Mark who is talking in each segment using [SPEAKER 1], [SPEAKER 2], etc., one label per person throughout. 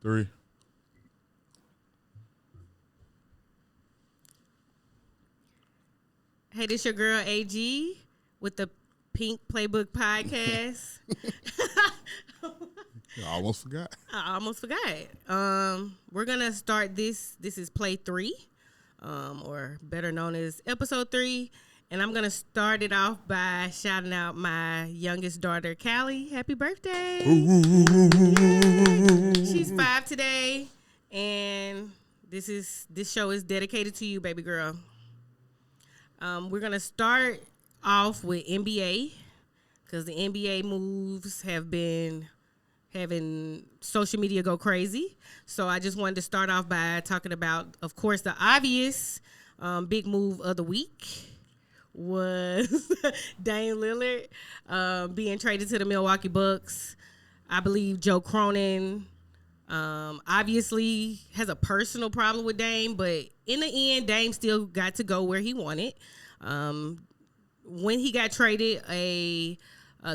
[SPEAKER 1] 3.
[SPEAKER 2] Hey, this your girl AG with the Pink Playbook podcast.
[SPEAKER 1] I almost forgot.
[SPEAKER 2] I almost forgot. We're gonna start this. This is play 3, or better known as episode 3. And I'm gonna start it off by shouting out my youngest daughter, Cali. Happy birthday! She's 5 today, and this show is dedicated to you, baby girl. We're gonna start off with NBA because the NBA moves have been having social media go crazy. So I just wanted to start off by talking about, of course, the obvious big move of the week was Dame Lillard being traded to the Milwaukee Bucks. I believe Joe Cronin obviously has a personal problem with Dame, but in the end, Dame still got to go where he wanted. When he got traded, a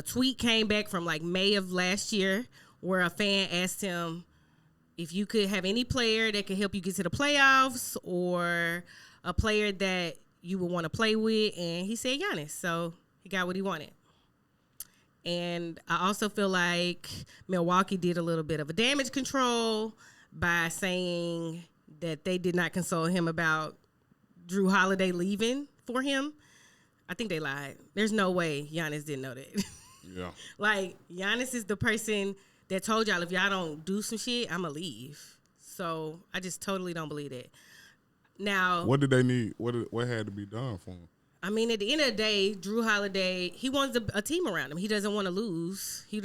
[SPEAKER 2] tweet came back from like May of last year where a fan asked him if you could have any player that could help you get to the playoffs or a player that you would want to play with, and he said Giannis. So he got what he wanted. And I also feel like Milwaukee did a little bit of a damage control by saying that they did not consult him about Drew Holiday leaving for him. I think they lied. There's no way Giannis didn't know that.
[SPEAKER 1] Yeah.
[SPEAKER 2] Like, Giannis is the person that told y'all, if y'all don't do some shit, I'm going to leave. So I just totally don't believe that. Now,
[SPEAKER 1] What did they need? What had to be done for him?
[SPEAKER 2] I mean, at the end of the day, Drew Holiday, he wants a team around him. He doesn't want to lose. He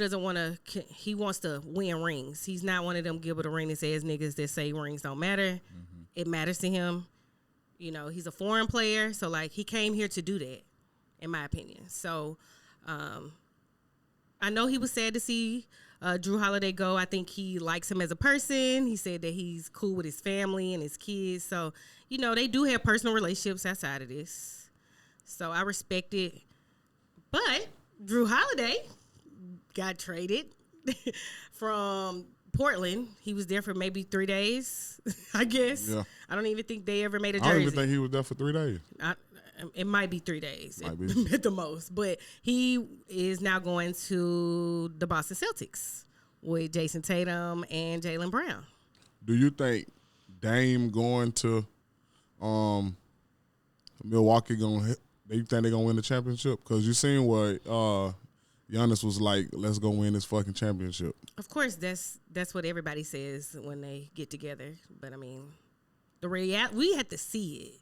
[SPEAKER 2] wants to win rings. He's not one of them Gilbert Arenas ass niggas that say rings don't matter. Mm-hmm. It matters to him. You know, he's a foreign player, so, like, he came here to do that, in my opinion. So, I know he was sad to see Drew Holiday go. I think he likes him as a person. He said that he's cool with his family and his kids. So, you know, they do have personal relationships outside of this. So I respect it. But Drew Holiday got traded from Portland. He was there for maybe 3 days, I guess. Yeah. I don't even think they ever made a jersey.
[SPEAKER 1] I don't even think he was there for 3 days.
[SPEAKER 2] It might be 3 days at the most. But he is now going to the Boston Celtics with Jason Tatum and Jaylen Brown.
[SPEAKER 1] Do you think Dame going to Milwaukee they think they're going to win the championship? Because you seen what Giannis was like, let's go win this fucking championship.
[SPEAKER 2] Of course, that's what everybody says when they get together. But, I mean, we have to see it.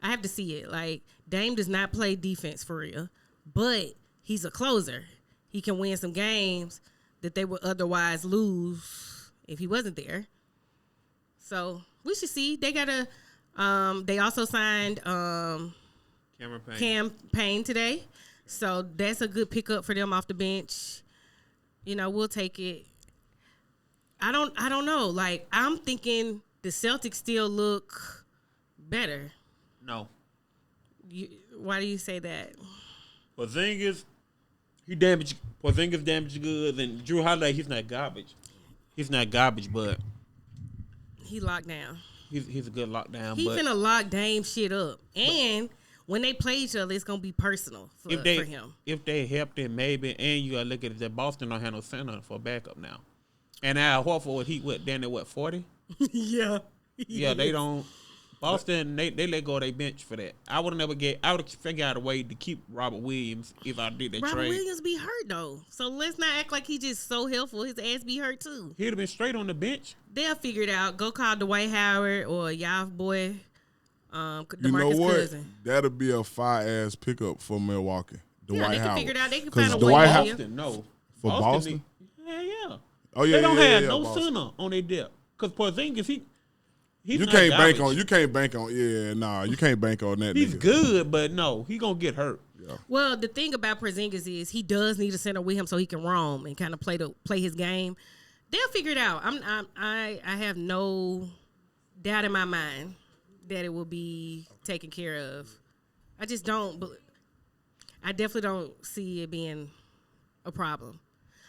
[SPEAKER 2] I have to see it. Like, Dame does not play defense for real, but he's a closer. He can win some games that they would otherwise lose if he wasn't there. So we should see. They got they also signed Cam Payne today. So that's a good pickup for them off the bench. You know, we'll take it. I don't know. Like, I'm thinking the Celtics still look better.
[SPEAKER 3] No.
[SPEAKER 2] Why do you say that?
[SPEAKER 3] Porzingis damaged goods, and Drew Holiday, he's not garbage. He's not garbage, but
[SPEAKER 2] he locked down.
[SPEAKER 3] He's a good lockdown.
[SPEAKER 2] He's finna lock Dame shit up. And when they play each other, it's gonna be personal for him.
[SPEAKER 3] If they help them, maybe. And you gotta look at it, that Boston don't have no center for backup now. And Al Horford, down at 40?
[SPEAKER 2] Yeah.
[SPEAKER 3] Yeah, they don't. Boston, they let go of their bench for that. I would have figured out a way to keep Robert Williams if I did that trade.
[SPEAKER 2] Robert Williams be hurt, though. So let's not act like he just so helpful. His ass be hurt, too.
[SPEAKER 3] He'd have been straight on the bench.
[SPEAKER 2] They'll figure it out. Go call Dwight Howard or y'all boy, DeMarcus
[SPEAKER 1] You know what?
[SPEAKER 2] Cousin.
[SPEAKER 1] That'll be a fire-ass pickup for Milwaukee. Dwight Howard.
[SPEAKER 2] They can figure it out. They can find a
[SPEAKER 1] Dwight
[SPEAKER 2] way.
[SPEAKER 3] Boston, no.
[SPEAKER 1] For Boston?
[SPEAKER 3] Yeah.
[SPEAKER 1] Oh, yeah,
[SPEAKER 3] they don't have
[SPEAKER 1] yeah,
[SPEAKER 3] no
[SPEAKER 1] Boston.
[SPEAKER 3] center on their depth. Because Porzingis,
[SPEAKER 1] you can't bank on you can't bank on that.
[SPEAKER 3] He's
[SPEAKER 1] nigga.
[SPEAKER 3] good, but no, he gonna get hurt.
[SPEAKER 1] Yeah.
[SPEAKER 2] Well, the thing about Porzingis is he does need a center with him so he can roam and kind of play his game. They'll figure it out. I have no doubt in my mind that it will be taken care of. I just don't. I definitely don't see it being a problem.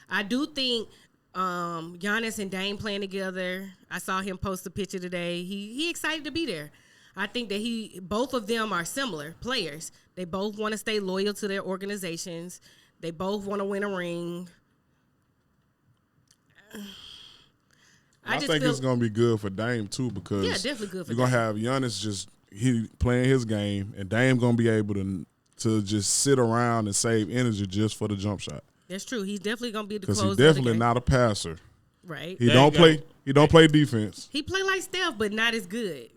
[SPEAKER 2] I do think Giannis and Dame playing together. I saw him post a picture today. He excited to be there. I think that both of them are similar players. They both want to stay loyal to their organizations. They both want to win a ring.
[SPEAKER 1] I think it's gonna be good for Dame too because
[SPEAKER 2] definitely good for
[SPEAKER 1] you're gonna have Giannis he playing his game, and Dame gonna be able to just sit around and save energy just for the jump shot.
[SPEAKER 2] That's true. He's definitely gonna be the
[SPEAKER 1] because
[SPEAKER 2] closer.
[SPEAKER 1] He's definitely not a passer.
[SPEAKER 2] Right.
[SPEAKER 1] He don't play defense.
[SPEAKER 2] He play like Steph, but not as good.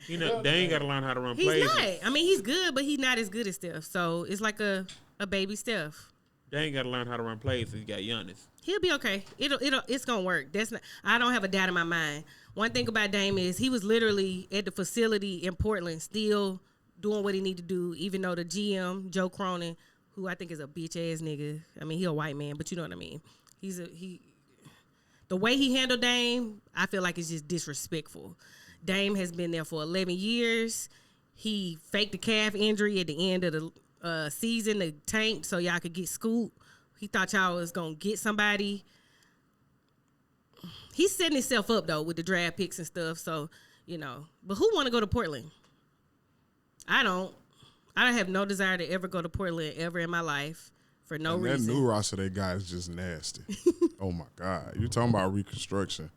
[SPEAKER 3] They ain't got to learn how to run
[SPEAKER 2] he's
[SPEAKER 3] plays.
[SPEAKER 2] Not. I mean, he's good, but he's not as good as Steph. So it's like a baby Steph.
[SPEAKER 3] They ain't got to learn how to run plays. He got Giannis.
[SPEAKER 2] He'll be okay. It's gonna work. I don't have a doubt in my mind. One thing about Dame is he was literally at the facility in Portland, still doing what he need to do, even though the GM Joe Cronin, who I think is a bitch ass nigga. I mean, he a white man, but you know what I mean. The way he handled Dame, I feel like it's just disrespectful. Dame has been there for 11 years. He faked a calf injury at the end of the season to tank so y'all could get Scoot. He thought y'all was going to get somebody. He's setting himself up, though, with the draft picks and stuff. So, But who want to go to Portland? I don't. I have no desire to ever go to Portland ever in my life for no reason.
[SPEAKER 1] That new roster they got is just nasty. Oh, my God. You talking about reconstruction.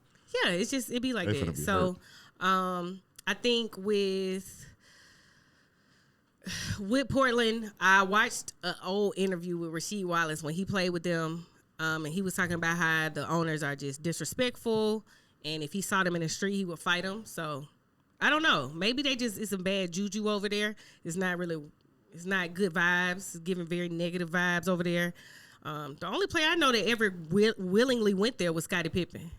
[SPEAKER 2] Yeah, it'd be like that. So, I think with Portland, I watched an old interview with Rasheed Wallace when he played with them, and he was talking about how the owners are just disrespectful, and if he saw them in the street, he would fight them. So, I don't know. Maybe it's some bad juju over there. It's not good vibes. It's giving very negative vibes over there. The only player I know that ever willingly went there was Scottie Pippen.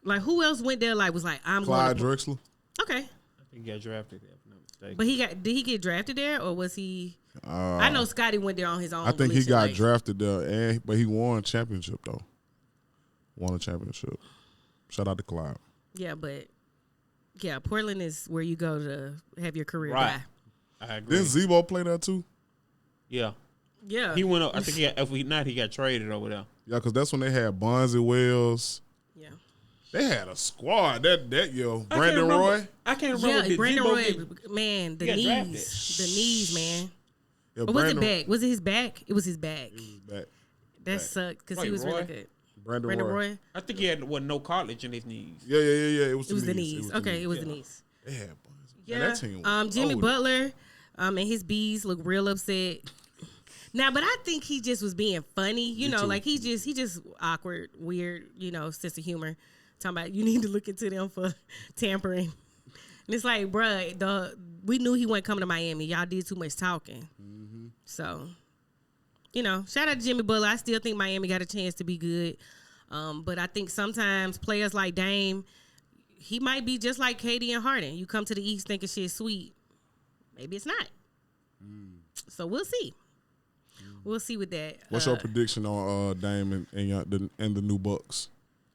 [SPEAKER 2] Like, who else went there? I'm
[SPEAKER 1] Clyde
[SPEAKER 2] going.
[SPEAKER 1] Drexler.
[SPEAKER 2] Okay.
[SPEAKER 3] I think he got drafted there, if I'm not mistaken.
[SPEAKER 2] But did he get drafted there, or was he? I know Scottie went there on his own.
[SPEAKER 1] I think he got drafted there, but he won a championship though. Won a championship. Shout out to Clyde.
[SPEAKER 2] Yeah, but Portland is where you go to have your career
[SPEAKER 3] right.
[SPEAKER 2] die.
[SPEAKER 3] I agree.
[SPEAKER 1] Didn't Zebo play there too?
[SPEAKER 2] Yeah.
[SPEAKER 3] He went up. I think he got traded over there.
[SPEAKER 1] Yeah, because that's when they had Bonzi Wells.
[SPEAKER 2] Yeah.
[SPEAKER 1] They had a squad that year. Brandon Roy.
[SPEAKER 3] I can't remember.
[SPEAKER 2] Yeah, Brandon Roy. Man, the knees, man.
[SPEAKER 1] Yeah,
[SPEAKER 2] or was it back? Was it his back? It was his back.
[SPEAKER 1] It was his back.
[SPEAKER 2] That sucked because he was really good.
[SPEAKER 1] Brandon Roy.
[SPEAKER 3] I think he had no cartilage in his knees.
[SPEAKER 1] Yeah. It was the
[SPEAKER 2] knees. Okay, it was the knees.
[SPEAKER 1] They had Bonzi.
[SPEAKER 2] Yeah.
[SPEAKER 1] Man, that team was
[SPEAKER 2] Jimmy Butler, and his bees look real upset. Now, but I think he just was being funny, like he just awkward, weird, sense of humor. Talking about you need to look into them for tampering. And it's like, bruh, we knew he wasn't coming to Miami. Y'all did too much talking. Mm-hmm. So, shout out to Jimmy Butler. I still think Miami got a chance to be good. But I think sometimes players like Dame, he might be just like KD and Harden. You come to the East thinking shit's sweet. Maybe it's not. So we'll see. We'll see with that.
[SPEAKER 1] What's your prediction on Dame and the new Bucks?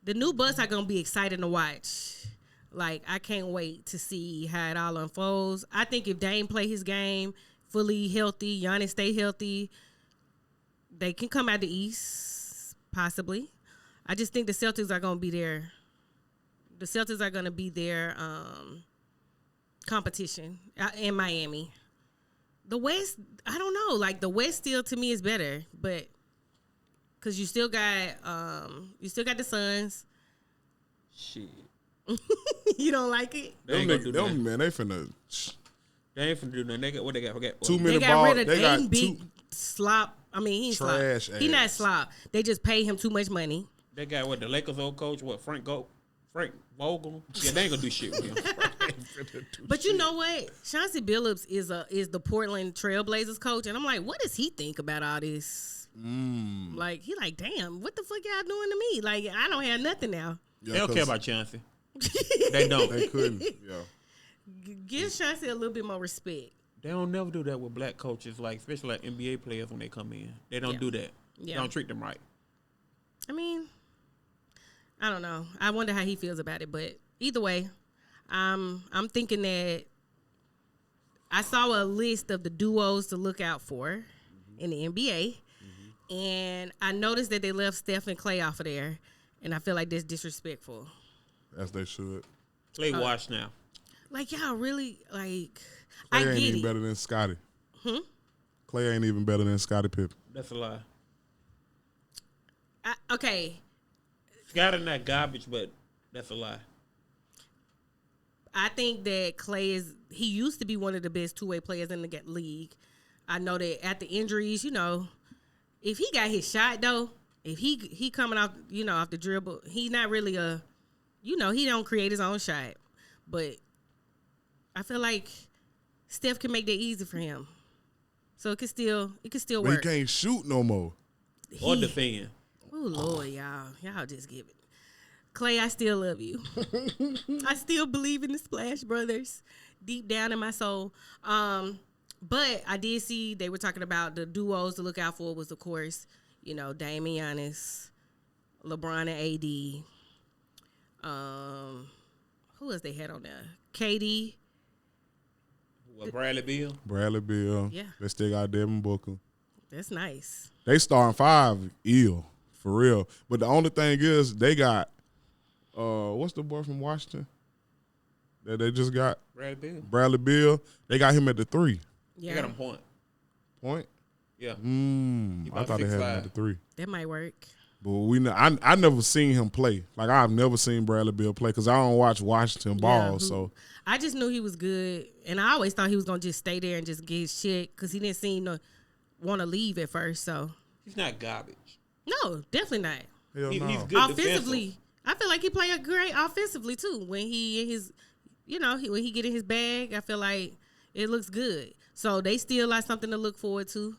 [SPEAKER 2] The new Bucks are gonna be exciting to watch. Like, I can't wait to see how it all unfolds. I think if Dame play his game fully healthy, Giannis stay healthy, they can come out the East possibly. I just think the Celtics are gonna be there. The Celtics are gonna be their competition in Miami. The West, I don't know. Like, the West still to me is better, but because you still got the Suns.
[SPEAKER 3] Shit.
[SPEAKER 2] You don't like it?
[SPEAKER 3] They ain't gonna do that.
[SPEAKER 1] Man, they finna.
[SPEAKER 3] They ain't finna do nothing. They got what they got. Forget.
[SPEAKER 1] 2 minute
[SPEAKER 2] They got
[SPEAKER 1] ball.
[SPEAKER 2] rid of
[SPEAKER 1] They got
[SPEAKER 2] Aiden Big Slop. I mean, he's
[SPEAKER 1] trash.
[SPEAKER 2] He not slop. They just pay him too much money.
[SPEAKER 3] They got the Lakers old coach. Frank Vogel. Yeah, they ain't gonna do shit with him.
[SPEAKER 2] But you know what? Chauncey Billups is the Portland Trailblazers coach, and I'm like, what does he think about all this? Like, he like, damn, what the fuck y'all doing to me? Like, I don't have nothing now.
[SPEAKER 1] Yeah,
[SPEAKER 3] they don't care about Chauncey. They don't.
[SPEAKER 1] They couldn't. Yeah.
[SPEAKER 2] Give Chauncey a little bit more respect.
[SPEAKER 3] They don't never do that with black coaches, especially like NBA players when they come in. They don't do that.
[SPEAKER 2] Yeah.
[SPEAKER 3] They don't treat them right.
[SPEAKER 2] I mean, I don't know. I wonder how he feels about it, but either way, I'm thinking that I saw a list of the duos to look out for in the NBA. And I noticed that they left Steph and Clay off of there, and I feel like that's disrespectful.
[SPEAKER 1] As they should.
[SPEAKER 3] Clay washed now.
[SPEAKER 2] Like, y'all really, like,
[SPEAKER 1] Clay
[SPEAKER 2] I
[SPEAKER 1] ain't
[SPEAKER 2] get
[SPEAKER 1] even
[SPEAKER 2] it.
[SPEAKER 1] better than Scotty. Clay ain't even better than Scottie Pippen.
[SPEAKER 3] That's a lie.
[SPEAKER 2] Okay.
[SPEAKER 3] Scotty not garbage, but that's a lie.
[SPEAKER 2] I think that Clay he used to be one of the best two-way players in the league. I know that at the injuries, if he got his shot, though, if he coming off, off the dribble, he's not really he don't create his own shot. But I feel like Steph can make that easy for him. So it could still
[SPEAKER 1] But
[SPEAKER 2] work.
[SPEAKER 1] he can't shoot no more.
[SPEAKER 3] Or defend.
[SPEAKER 2] Oh, Lord, y'all just give it. Clay, I still love you. I still believe in the Splash Brothers deep down in my soul. But I did see they were talking about the duos to look out for was, of course, Dame and Giannis, LeBron and AD. Who else they had on there? KD.
[SPEAKER 3] What, Bradley
[SPEAKER 1] Beal.
[SPEAKER 2] Yeah.
[SPEAKER 1] They still got Devin Booker.
[SPEAKER 2] That's nice.
[SPEAKER 1] They starting 5 ill, for real. But the only thing is they got what's the boy from Washington that they just got? Bradley Beal. They got him at the 3.
[SPEAKER 2] Yeah.
[SPEAKER 3] They got him point. Yeah.
[SPEAKER 1] I thought they had him at the 3.
[SPEAKER 2] That might work.
[SPEAKER 1] But I never seen him play. Like, I've never seen Bradley Beal play because I don't watch Washington ball. So
[SPEAKER 2] I just knew he was good, and I always thought he was gonna just stay there and just get his shit because he didn't seem to want to leave at first. So
[SPEAKER 3] He's not garbage.
[SPEAKER 2] no, definitely not.
[SPEAKER 1] hell no.
[SPEAKER 3] He's good
[SPEAKER 2] Offensively,
[SPEAKER 3] defensive.
[SPEAKER 2] I feel like he played great offensively too. When he in his, when he get in his bag, I feel like it looks good. So they still got something to look forward to.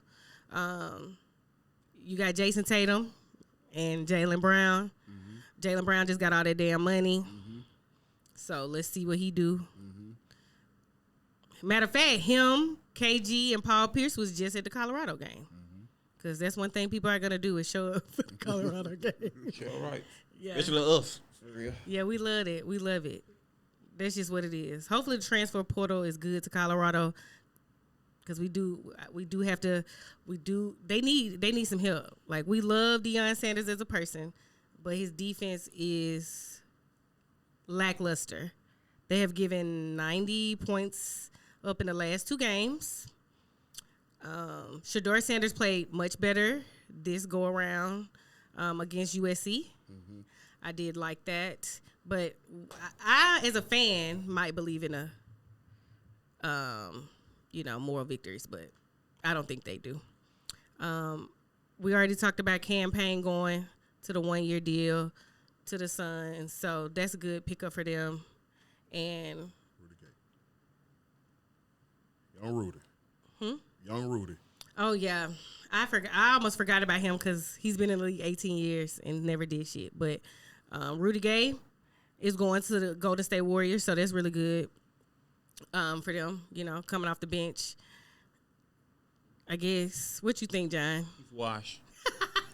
[SPEAKER 2] You got Jason Tatum and Jaylen Brown. Jaylen Brown just got all that damn money. So let's see what he do. Matter of fact, him, KG, and Paul Pierce was just at the Colorado game. Because that's one thing people are going to do is show up for the Colorado game.
[SPEAKER 3] Sure, right.
[SPEAKER 2] Yeah.
[SPEAKER 3] Especially us. For real.
[SPEAKER 2] Yeah, we love it. We love it. That's just what it is. Hopefully the transfer portal is good to Colorado because they need some help. Like, we love Deion Sanders as a person, but his defense is lackluster. They have given 90 points up in the last 2 games. Shedeur Sanders played much better this go around against USC. I did like that, but I, as a fan, might believe in more victories, but I don't think they do. We already talked about campaign going to the 1-year deal to the Suns, so that's a good pickup for them. And
[SPEAKER 1] Young Rudy.
[SPEAKER 2] Oh yeah, I almost forgot about him because he's been in the league 18 years and never did shit. But Rudy Gay is going to the Golden State Warriors, so that's really good for them. Coming off the bench. I guess. What you think, John?
[SPEAKER 3] He's washed.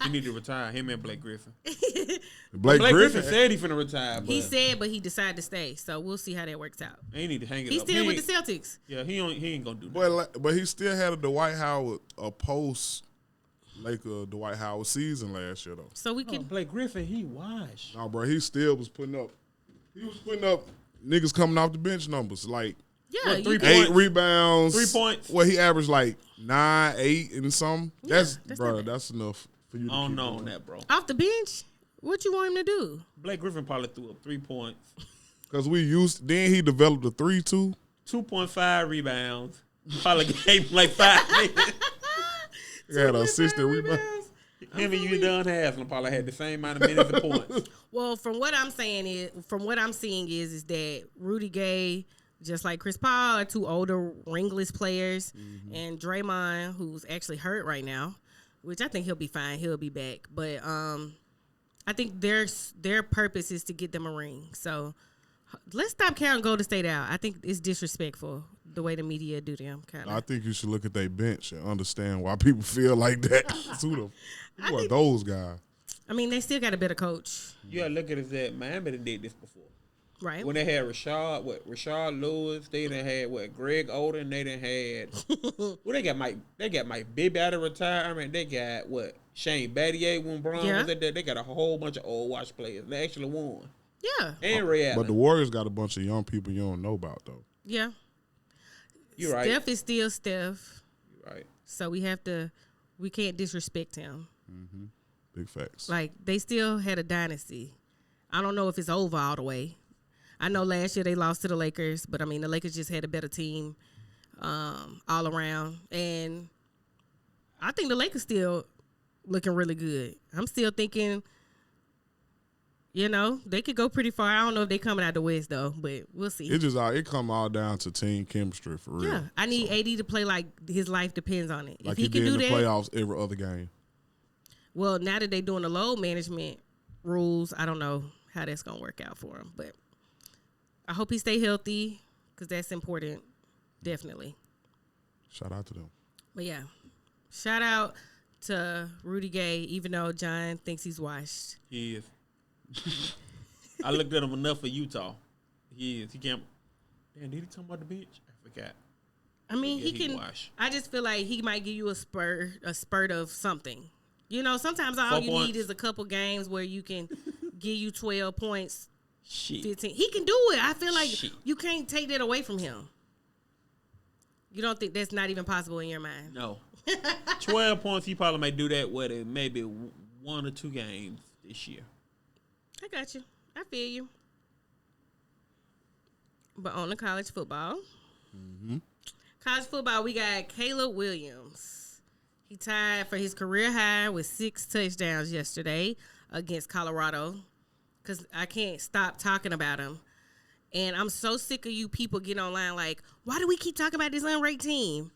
[SPEAKER 3] He need to retire. Him and Blake Griffin.
[SPEAKER 1] Blake
[SPEAKER 3] Griffin said he finna retire. But
[SPEAKER 2] He said, but he decided to stay. So we'll see how that works out.
[SPEAKER 3] he need to hang it
[SPEAKER 2] He's
[SPEAKER 3] up.
[SPEAKER 2] still with the Celtics.
[SPEAKER 3] Yeah, he ain't gonna do that.
[SPEAKER 1] But he still had a Dwight Howard, a post Laker Dwight Howard season last year, though.
[SPEAKER 2] So we can.
[SPEAKER 3] Blake Griffin, he washed.
[SPEAKER 1] No, bro, he still was putting up. He was putting up niggas coming off the bench numbers like
[SPEAKER 2] Yeah,
[SPEAKER 3] What, 3
[SPEAKER 2] can-
[SPEAKER 1] 8
[SPEAKER 3] points?
[SPEAKER 1] rebounds,
[SPEAKER 3] 3 points.
[SPEAKER 1] Well, he averaged like 9, 8, and something.
[SPEAKER 2] Yeah,
[SPEAKER 1] That's
[SPEAKER 2] not
[SPEAKER 1] bro.
[SPEAKER 2] bad.
[SPEAKER 1] That's enough for you. To
[SPEAKER 3] I don't
[SPEAKER 1] keep
[SPEAKER 3] know
[SPEAKER 1] going.
[SPEAKER 3] on that, bro.
[SPEAKER 2] Off the bench. What you want him to do?
[SPEAKER 3] Blake Griffin probably threw up 3 points,
[SPEAKER 1] Cause we used. Then he developed a 3-2.
[SPEAKER 3] 2.5 rebounds. Probably gave him like 5 minutes.
[SPEAKER 1] He had an assistant rebound.
[SPEAKER 3] Him and you done Haslam probably had the same amount of minutes and points.
[SPEAKER 2] Well, from what I'm seeing is that Rudy Gay, just like Chris Paul, are 2 older ringless players, and Draymond, who's actually hurt right now, which I think he'll be fine. He'll be back, but I think their purpose is to get them a ring. So let's stop counting Golden State out. I think it's disrespectful the way the media do them. Kind
[SPEAKER 1] I
[SPEAKER 2] of.
[SPEAKER 1] think you should look at their bench and understand why people feel like that. To them. Who are those guys?
[SPEAKER 2] I mean, they still got a better coach.
[SPEAKER 3] You gotta look at it as that Miami done did this before.
[SPEAKER 2] Right.
[SPEAKER 3] When they had Rashard Lewis, they done had Greg Oden, they done had they got Mike Bibby out of retirement. They got Shane Battier when Braun was at there. They got a whole bunch of old watch players. They actually won.
[SPEAKER 2] Yeah.
[SPEAKER 3] And Ray Allen.
[SPEAKER 1] But the Warriors got a bunch of young people you don't know about though.
[SPEAKER 2] Yeah.
[SPEAKER 3] You're right.
[SPEAKER 2] Steph is still Steph.
[SPEAKER 3] You're right.
[SPEAKER 2] So we can't disrespect him.
[SPEAKER 1] Mm-hmm. Big facts.
[SPEAKER 2] Like, they still had a dynasty. I don't know if it's over all the way. I know last year they lost to the Lakers, but I mean, the Lakers just had a better team all around. And I think the Lakers still looking really good. I'm still thinking, they could go pretty far. I don't know if they coming out the West, though, but we'll see.
[SPEAKER 1] It come all down to team chemistry for real.
[SPEAKER 2] Yeah, I need AD to play like his life depends on it.
[SPEAKER 1] Like
[SPEAKER 2] if he
[SPEAKER 1] did
[SPEAKER 2] can do
[SPEAKER 1] in the
[SPEAKER 2] that,
[SPEAKER 1] playoffs every other game.
[SPEAKER 2] Well, now that they're doing the load management rules, I don't know how that's going to work out for him. But I hope he stay healthy because that's important, definitely.
[SPEAKER 1] Shout out to them.
[SPEAKER 2] But, yeah, shout out to Rudy Gay, even though John thinks he's washed.
[SPEAKER 3] He is. I looked at him enough for Utah. He is. He can't. Damn, did he talk about the bench? I forgot.
[SPEAKER 2] I mean,
[SPEAKER 3] Yeah,
[SPEAKER 2] he can.
[SPEAKER 3] wash.
[SPEAKER 2] I just feel like he might give you a spurt of something. Sometimes all
[SPEAKER 3] 4
[SPEAKER 2] you
[SPEAKER 3] points.
[SPEAKER 2] need is a couple games where you can give you 12 points,
[SPEAKER 3] Shit.
[SPEAKER 2] 15. He can do it. I feel like
[SPEAKER 3] Shit.
[SPEAKER 2] you can't take that away from him. You don't think that's not even possible in your mind?
[SPEAKER 3] No. 12 points, he probably may do that with it, maybe 1 or 2 games this year.
[SPEAKER 2] I got you. I feel you. But on the college football, we got Caleb Williams. He tied for his career high with 6 touchdowns yesterday against Colorado because I can't stop talking about him. And I'm so sick of you people getting online like, why do we keep talking about this unranked team?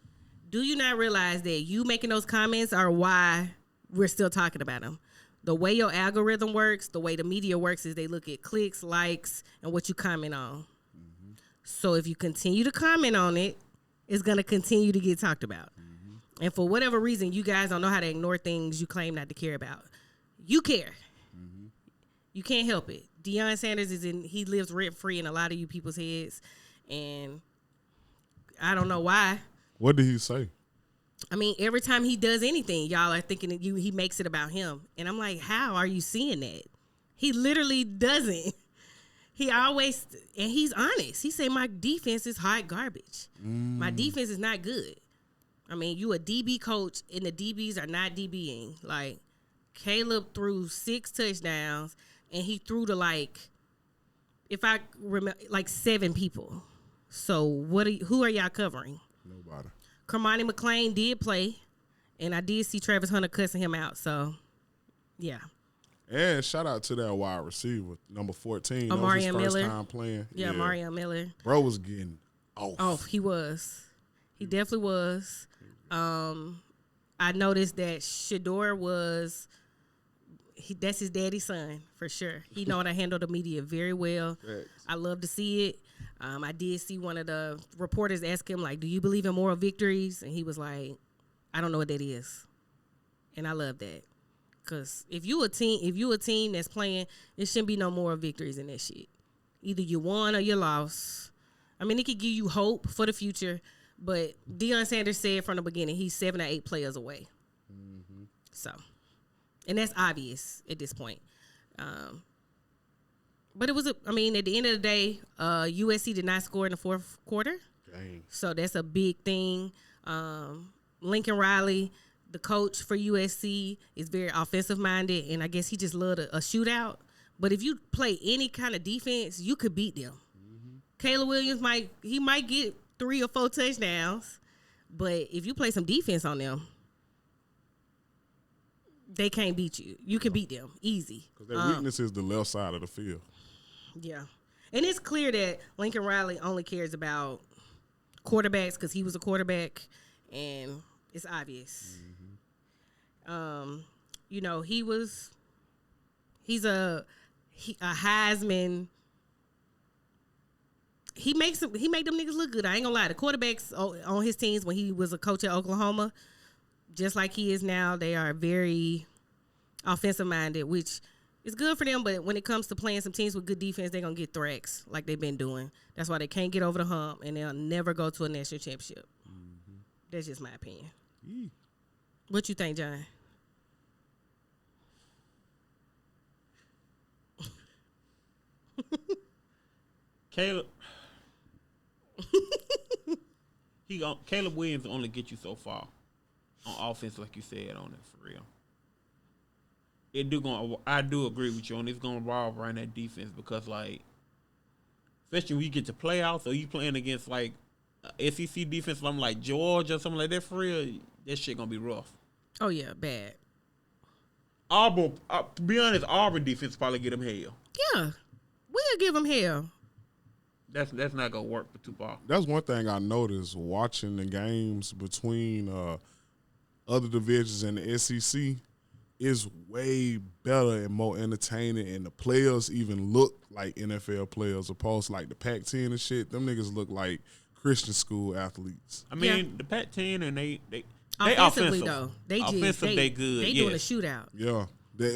[SPEAKER 2] Do you not realize that you making those comments are why we're still talking about them? The way your algorithm works, the way the media works is they look at clicks, likes, and what you comment on. Mm-hmm. So if you continue to comment on it, it's going to continue to get talked about. Mm-hmm. And for whatever reason, you guys don't know how to ignore things you claim not to care about. You care. Mm-hmm. You can't help it. Deion Sanders he lives rent-free in a lot of you people's heads. And I don't know why.
[SPEAKER 1] What did he say?
[SPEAKER 2] I mean, every time he does anything, y'all are thinking that he makes it about him. And I'm like, how are you seeing that? He literally doesn't. He always, and he's honest. He said, my defense is hot garbage. My defense is not good. I mean, you a DB coach, and the DBs are not DBing. Like, Caleb threw 6 touchdowns, and he threw to, if I remember, 7 people. So, who are y'all covering?
[SPEAKER 1] Nobody.
[SPEAKER 2] Kermani McClain did play, and I did see Travis Hunter cussing him out. So, yeah.
[SPEAKER 1] And shout out to that wide receiver, number 14.
[SPEAKER 2] Amarian
[SPEAKER 1] that was his first
[SPEAKER 2] Miller.
[SPEAKER 1] time playing.
[SPEAKER 2] Yeah, Mario Miller.
[SPEAKER 1] Bro was getting off.
[SPEAKER 2] Oh, he was. He definitely was. I noticed that Shador was that's his daddy's son for sure. He know how to handle the media very well.
[SPEAKER 1] Thanks.
[SPEAKER 2] I love to see it. I did see one of the reporters ask him, do you believe in moral victories? And he was like, I don't know what that is. And I love that. Because if you a team that's playing, it shouldn't be no moral victories in that shit. Either you won or you lost. I mean, it could give you hope for the future, but Deion Sanders said from the beginning he's 7 or 8 players away. Mm-hmm. So, and that's obvious at this point. But it was, at the end of the day, USC did not score in the fourth quarter.
[SPEAKER 1] Dang.
[SPEAKER 2] So that's a big thing. Lincoln Riley, the coach for USC, is very offensive-minded, and I guess he just loved a shootout. But if you play any kind of defense, you could beat them. Mm-hmm. Caleb Williams might get 3 or 4 touchdowns, but if you play some defense on them, they can't beat you. You can beat them easy.
[SPEAKER 1] Because their weakness is the left side of the field.
[SPEAKER 2] Yeah. And it's clear that Lincoln Riley only cares about quarterbacks because he was a quarterback, and it's obvious. Mm-hmm. He's a Heisman. He made them niggas look good. I ain't gonna lie. The quarterbacks on his teams when he was a coach at Oklahoma, just like he is now, they are very offensive minded, which It's good for them, but when it comes to playing some teams with good defense, they're going to get thracks like they've been doing. That's why they can't get over the hump, and they'll never go to a national championship. Mm-hmm. That's just my opinion. What you think, John?
[SPEAKER 3] Caleb. Caleb Williams only get you so far on offense, like you said on it for real. I do agree with you on it's gonna revolve around that defense because like, especially when you get to playoffs or you playing against like SEC defense, something like Georgia or something like that for real, that shit gonna be rough.
[SPEAKER 2] Oh yeah, bad.
[SPEAKER 3] Auburn, to be honest, Auburn defense probably get them hell.
[SPEAKER 2] Yeah, we'll give them hell.
[SPEAKER 3] That's not gonna work for too far.
[SPEAKER 1] That's one thing I noticed watching the games between other divisions and the SEC. Is way better and more entertaining, and the players even look like NFL players opposed to like the Pac-10 and shit. Them niggas look like Christian school athletes.
[SPEAKER 3] I mean, the Pac-10 and they
[SPEAKER 2] offensively
[SPEAKER 3] offensive.
[SPEAKER 2] Though they good. They doing a shootout.
[SPEAKER 1] Yeah,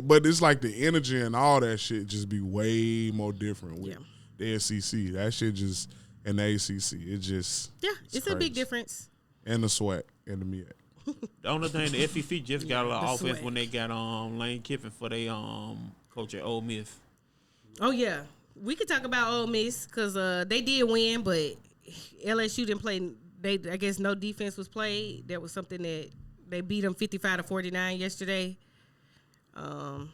[SPEAKER 1] but it's like the energy and all that shit just be way more different with the SEC. That shit just and the ACC. It just
[SPEAKER 2] it's a big difference.
[SPEAKER 1] And the SWAC and the MEAC.
[SPEAKER 3] The only thing the SEC just got a lot of offense when they got Lane Kiffin for their coach at Ole Miss.
[SPEAKER 2] Oh yeah, we could talk about Ole Miss because they did win, but LSU didn't play. I guess no defense was played. That was something that they beat them 55-49 yesterday. I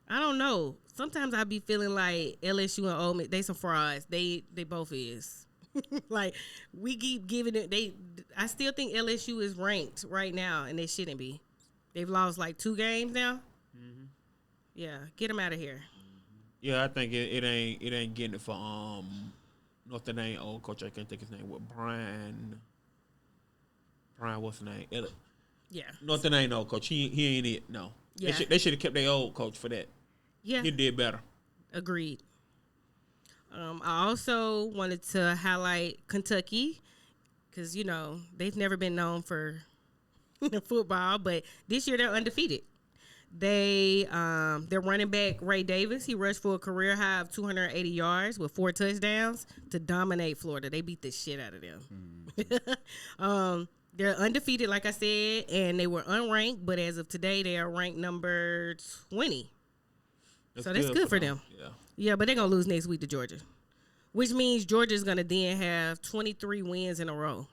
[SPEAKER 2] don't know. Sometimes I be feeling like LSU and Ole Miss, they some frauds. They both is. Like we keep giving it. I still think LSU is ranked right now, and they shouldn't be. They've lost like 2 games now. Mm-hmm. Yeah, get them out of here.
[SPEAKER 3] Yeah, I think it ain't getting it for Notre Dame old coach. I can't think his name. What Brian? What's his name?
[SPEAKER 2] Yeah,
[SPEAKER 3] Notre Dame old coach. He ain't it. No. Yeah. They should have kept their old coach for that.
[SPEAKER 2] Yeah,
[SPEAKER 3] he did better.
[SPEAKER 2] Agreed. I also wanted to highlight Kentucky because, you know, they've never been known for football, but this year they're undefeated. Their running back, Ray Davis, he rushed for a career high of 280 yards with 4 touchdowns to dominate Florida. They beat the shit out of them. They're undefeated, like I said, and they were unranked, but as of today, they are ranked number 20. So that's good for them. Yeah, but they're going to lose next week to Georgia, which means Georgia's going to then have 23 wins in a row.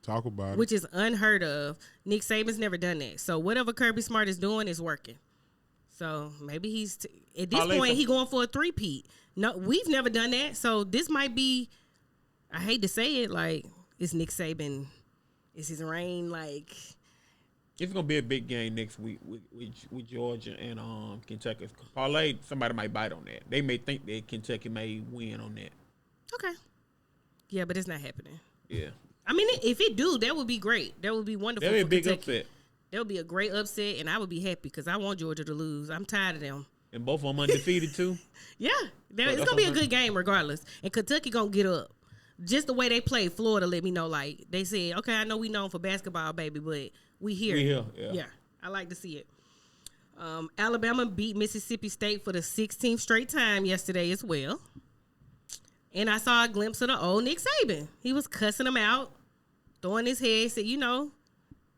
[SPEAKER 1] Talk about it.
[SPEAKER 2] Which is unheard of. Nick Saban's never done that. So whatever Kirby Smart is doing is working. So maybe he's, at this point, he's going for a 3-peat. No, we've never done that. So this might be, I hate to say it, like, it's Nick Saban. Is his reign, like...
[SPEAKER 3] It's gonna be a big game next week with Georgia and Kentucky. Parlay, somebody might bite on that. They may think that Kentucky may win on that.
[SPEAKER 2] Okay. Yeah, but it's not happening.
[SPEAKER 3] Yeah.
[SPEAKER 2] I mean, if it do, that would be great. That would be wonderful.
[SPEAKER 3] That would be a big
[SPEAKER 2] Kentucky.
[SPEAKER 3] upset.
[SPEAKER 2] That would be a great upset, and I would be happy because I want Georgia to lose. I'm tired of them.
[SPEAKER 3] And both of them undefeated too.
[SPEAKER 2] Yeah, it's gonna be a good game regardless. And Kentucky gonna get up. Just the way they played Florida let me know. Like they said, okay, I know we known for basketball, baby, but we here. Yeah. I like to see it. Alabama beat Mississippi State for the 16th straight time yesterday as well. And I saw a glimpse of the old Nick Saban. He was cussing them out, throwing his head, said, you know,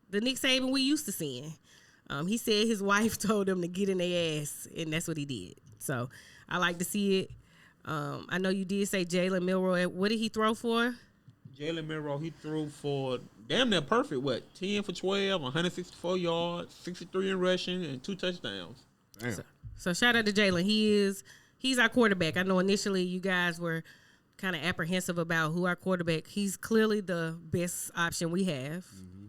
[SPEAKER 2] the Nick Saban we used to seeing. He said his wife told him to get in their ass, and that's what he did. So I like to see it. I know you did say Jalen Milroy. What did he throw for?
[SPEAKER 3] Jalen Milroy, he threw for damn near perfect. 10 for 12, 164 yards, 63 in rushing, and 2 touchdowns.
[SPEAKER 1] Damn.
[SPEAKER 2] So shout out to Jalen. He's our quarterback. I know initially you guys were kind of apprehensive about who our quarterback. He's clearly the best option we have. Mm-hmm.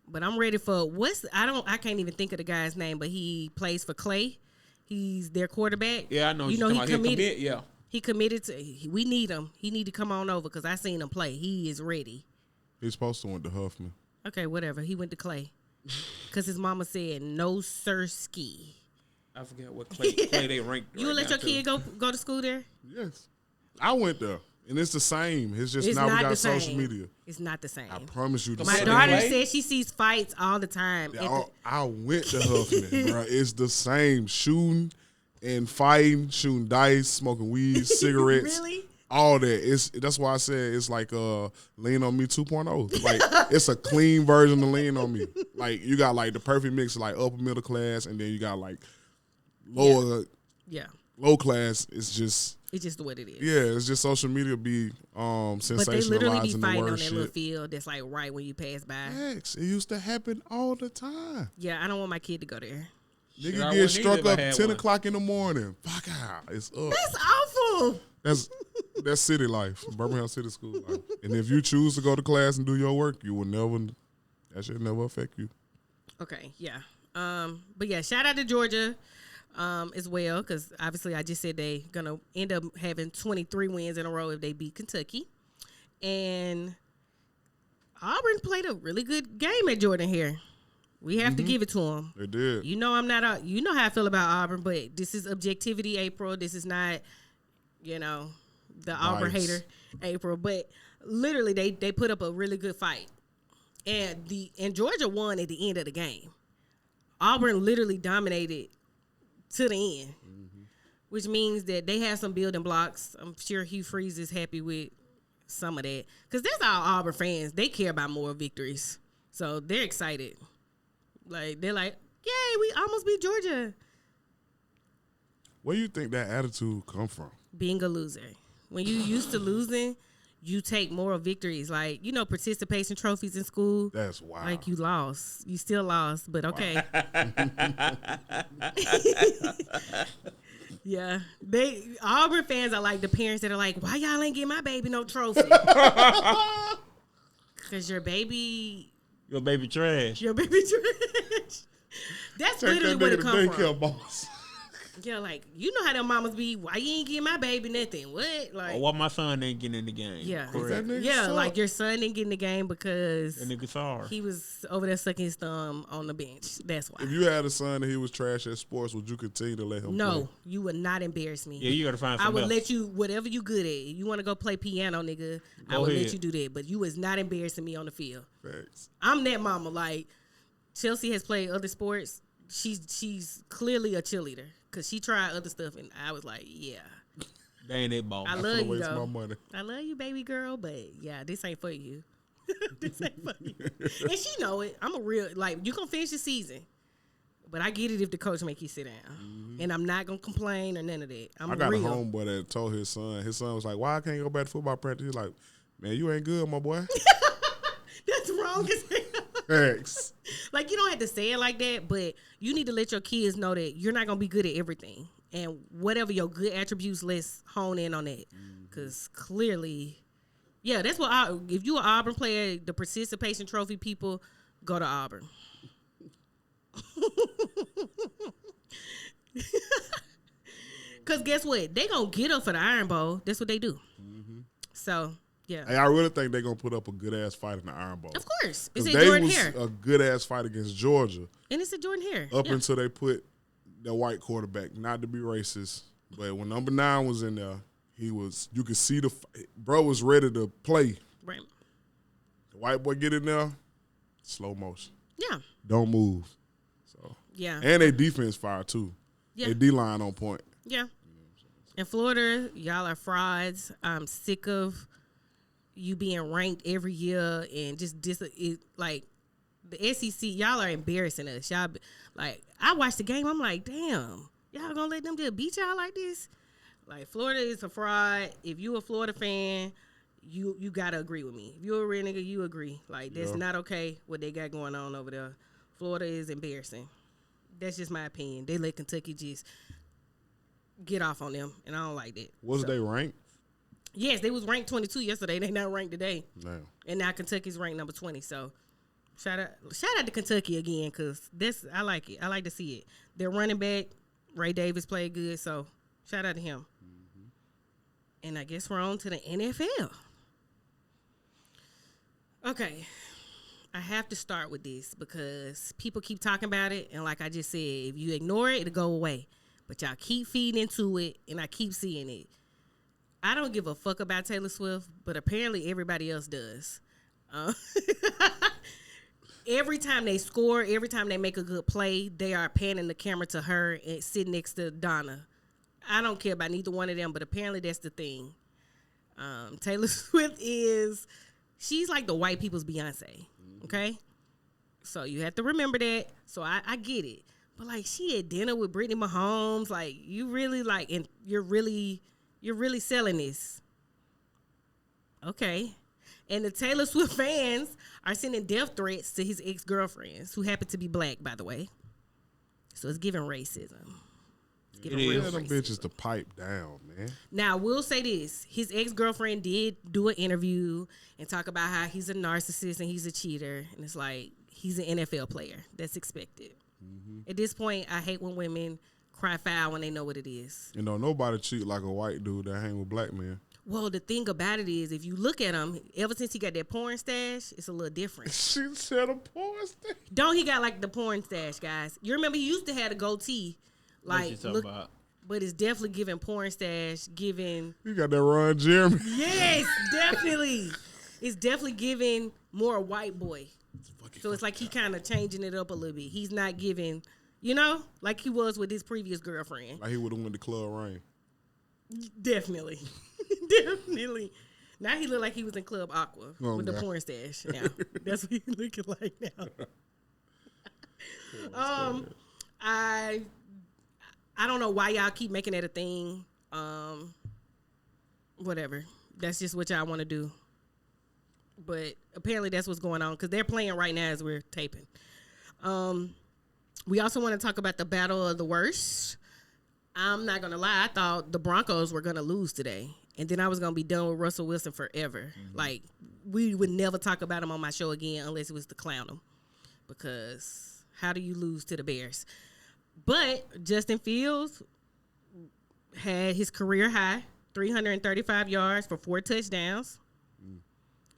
[SPEAKER 2] But I'm ready for I can't even think of the guy's name, but he plays for Clay. He's their quarterback.
[SPEAKER 3] Yeah, I know.
[SPEAKER 2] You know he committed.
[SPEAKER 3] Yeah.
[SPEAKER 2] He committed to. We need him. He need to come on over because I seen him play. He is ready.
[SPEAKER 1] He's supposed to went to Huffman.
[SPEAKER 2] Okay, whatever. He went to Clay because his mama said no sir ski.
[SPEAKER 3] I forget what Clay they ranked.
[SPEAKER 2] You would let your kid go to school there?
[SPEAKER 1] Yes, I went there. And it's the same. It's just now we got social media.
[SPEAKER 2] It's not the same.
[SPEAKER 1] I promise you.
[SPEAKER 2] My daughter says she sees fights all the time.
[SPEAKER 1] I went to Huffman, bro. It's the same. Shooting and fighting, shooting dice, smoking weed, cigarettes.
[SPEAKER 2] Really?
[SPEAKER 1] All that. That's why I said it's like Lean on Me 2.0. Like it's a clean version of Lean on Me. Like you got like the perfect mix of like upper middle class, and then you got like lower low class. It's just
[SPEAKER 2] what it is.
[SPEAKER 1] Yeah, it's just social media be sensationalizing
[SPEAKER 2] but they literally be
[SPEAKER 1] the
[SPEAKER 2] fighting on
[SPEAKER 1] worst
[SPEAKER 2] that
[SPEAKER 1] shit.
[SPEAKER 2] little field that's like right when you pass by.
[SPEAKER 1] It used to happen all the time.
[SPEAKER 2] Yeah, I don't want my kid to go there.
[SPEAKER 1] Nigga get struck up 10 o'clock in the morning. Fuck out. It's up.
[SPEAKER 2] That's awful.
[SPEAKER 1] That's city life, Birmingham City School life. And if you choose to go to class and do your work, you will never, that should never affect you.
[SPEAKER 2] Okay, yeah. But yeah, shout out to Georgia as well, because obviously I just said they gonna end up having 23 wins in a row if they beat Kentucky. And Auburn played a really good game at Jordan here. We have to give it to them.
[SPEAKER 1] They did.
[SPEAKER 2] You know you know how I feel about Auburn, but this is objectivity April. This is not, the Auburn hater April. But literally they put up a really good fight. And Georgia won at the end of the game. Auburn literally dominated to the end. Which means that they have some building blocks. I'm sure Hugh Freeze is happy with some of that. Because that's all Auburn fans. They care about more victories. So they're excited. Like, they're like, yay, we almost beat Georgia.
[SPEAKER 1] Where do you think that attitude come from?
[SPEAKER 2] Being a loser. When you used to losing, you take more victories. Like, participation trophies in school.
[SPEAKER 1] That's wild.
[SPEAKER 2] Like, you lost. You still lost, but okay. Yeah. Auburn fans are like the parents that are like, why y'all ain't get my baby no trophy? Because your baby trash. Your baby trash. That's literally where it comes from.
[SPEAKER 1] Boss.
[SPEAKER 2] Yeah, like, you know how them mamas be, why you ain't give my baby nothing? What? Like,
[SPEAKER 4] why my son ain't getting in the game?
[SPEAKER 2] Yeah.
[SPEAKER 1] Yeah,
[SPEAKER 2] like your son didn't get in the game because
[SPEAKER 4] that nigga sorry.
[SPEAKER 2] He was over there sucking his thumb on the bench. That's why.
[SPEAKER 1] If you had a son and he was trash at sports, would you continue to let him play?
[SPEAKER 2] No, you would not embarrass me.
[SPEAKER 4] Yeah, you got to find something
[SPEAKER 2] I would
[SPEAKER 4] else.
[SPEAKER 2] let you, whatever you good at. You want to go play piano, nigga, I would let you do that. But you was not embarrassing me on the field.
[SPEAKER 1] Thanks.
[SPEAKER 2] I'm that mama. Like, Chelsea has played other sports. She's clearly a cheerleader because she tried other stuff, and I was like, yeah.
[SPEAKER 4] They ain't that ball.
[SPEAKER 2] I love you, though.
[SPEAKER 1] My money.
[SPEAKER 2] I love you, baby girl, but yeah, this ain't for you. This ain't for you. And she know it. I'm a real, like, you gonna finish the season, but I get it if the coach make you sit down. And I'm not gonna complain or none of that. I
[SPEAKER 1] got a homeboy that told his son was like, why I can't go back to football practice? He's like, man, you ain't good, my boy.
[SPEAKER 2] That's wrong as hell.
[SPEAKER 1] Thanks.
[SPEAKER 2] Like, you don't have to say it like that, but you need to let your kids know that you're not gonna be good at everything. And whatever your good attributes, let's hone in on that. Because clearly, yeah, that's what if you an Auburn player, the participation trophy people, go to Auburn. Because guess what? They going to get up for the Iron Bowl. That's what they do. So, yeah.
[SPEAKER 1] Hey, I really think they're going to put up a good-ass fight in the Iron Bowl.
[SPEAKER 2] Of course. It's
[SPEAKER 1] at
[SPEAKER 2] Jordan Hare.
[SPEAKER 1] a good-ass fight against Georgia.
[SPEAKER 2] And it's a Jordan Hare.
[SPEAKER 1] Up until they put the white quarterback, not to be racist, but when number 9 was in there, you could see bro was ready to play.
[SPEAKER 2] Right.
[SPEAKER 1] The white boy get in there, slow motion.
[SPEAKER 2] Yeah.
[SPEAKER 1] Don't move. So
[SPEAKER 2] yeah.
[SPEAKER 1] And they defense fire too.
[SPEAKER 2] Yeah.
[SPEAKER 1] They D-line on point.
[SPEAKER 2] Yeah. In Florida, y'all are frauds. I'm sick of you being ranked every year and just like the SEC. Y'all are embarrassing us. Y'all like I watched the game. I'm like, damn, y'all gonna let them just beat y'all like this? Like Florida is a fraud. If you a Florida fan, you gotta agree with me. If you're a real nigga, you agree. Like that's not okay what they got going on over there. Florida is embarrassing. That's just my opinion. They let Kentucky just get off on them, and I don't like that.
[SPEAKER 1] Was they ranked?
[SPEAKER 2] Yes, they was ranked 22 yesterday. They not ranked today.
[SPEAKER 1] No.
[SPEAKER 2] And now Kentucky's ranked number 20. So shout out to Kentucky again, because I like it. I like to see it. Their running back, Ray Davis, played good, so shout out to him. And I guess we're on to the NFL. Okay. I have to start with this because people keep talking about it, and like I just said, if you ignore it, it'll go away. But y'all keep feeding into it, and I keep seeing it. I don't give a fuck about Taylor Swift, but apparently everybody else does. Every time they score, every time they make a good play, they are panning the camera to her and sitting next to Donna. I don't care about neither one of them, but apparently that's the thing. Taylor Swift she's like the white people's Beyonce, okay? So you have to remember that. So I get it. But, like, she had dinner with Brittany Mahomes. Like, you really, like, and you're really selling this. Okay. And the Taylor Swift fans are sending death threats to his ex-girlfriends, who happen to be black, by the way. So it's giving racism. It's giving real
[SPEAKER 1] them
[SPEAKER 2] racism.
[SPEAKER 1] bitches to pipe down, man.
[SPEAKER 2] Now, we'll say this. His ex-girlfriend did do an interview and talk about how he's a narcissist and he's a cheater. And it's like, he's an NFL player. That's expected. Mm-hmm. At this point, I hate when women cry foul when they know what it is.
[SPEAKER 1] You know, nobody cheat like a white dude that hang with black men.
[SPEAKER 2] Well, the thing about it is, if you look at him, ever since he got that porn stash, it's a little different.
[SPEAKER 1] She said a porn stash?
[SPEAKER 2] Don't he got like the porn stash, guys? You remember he used to have a goatee. Like, look, but it's definitely giving porn stash, giving...
[SPEAKER 1] You got that Ron Jeremy?
[SPEAKER 2] Yes, definitely. It's definitely giving more white boy. So it's like he kind of changing it up a little bit. He's not giving, you know, like he was with his previous girlfriend.
[SPEAKER 1] Like he would have went to Club Rain.
[SPEAKER 2] Definitely. Definitely. Now he look like he was in Club Aqua with the porn stash. Now that's what he looking like now. I don't know why y'all keep making that a thing. Whatever. That's just what y'all want to do. But apparently that's what's going on because they're playing right now as we're taping. We also want to talk about the battle of the worst. I'm not going to lie. I thought the Broncos were going to lose today. And then I was going to be done with Russell Wilson forever. Mm-hmm. Like, we would never talk about him on my show again unless it was to clown him. Because how do you lose to the Bears? But Justin Fields had his career high, 335 yards for 4 touchdowns.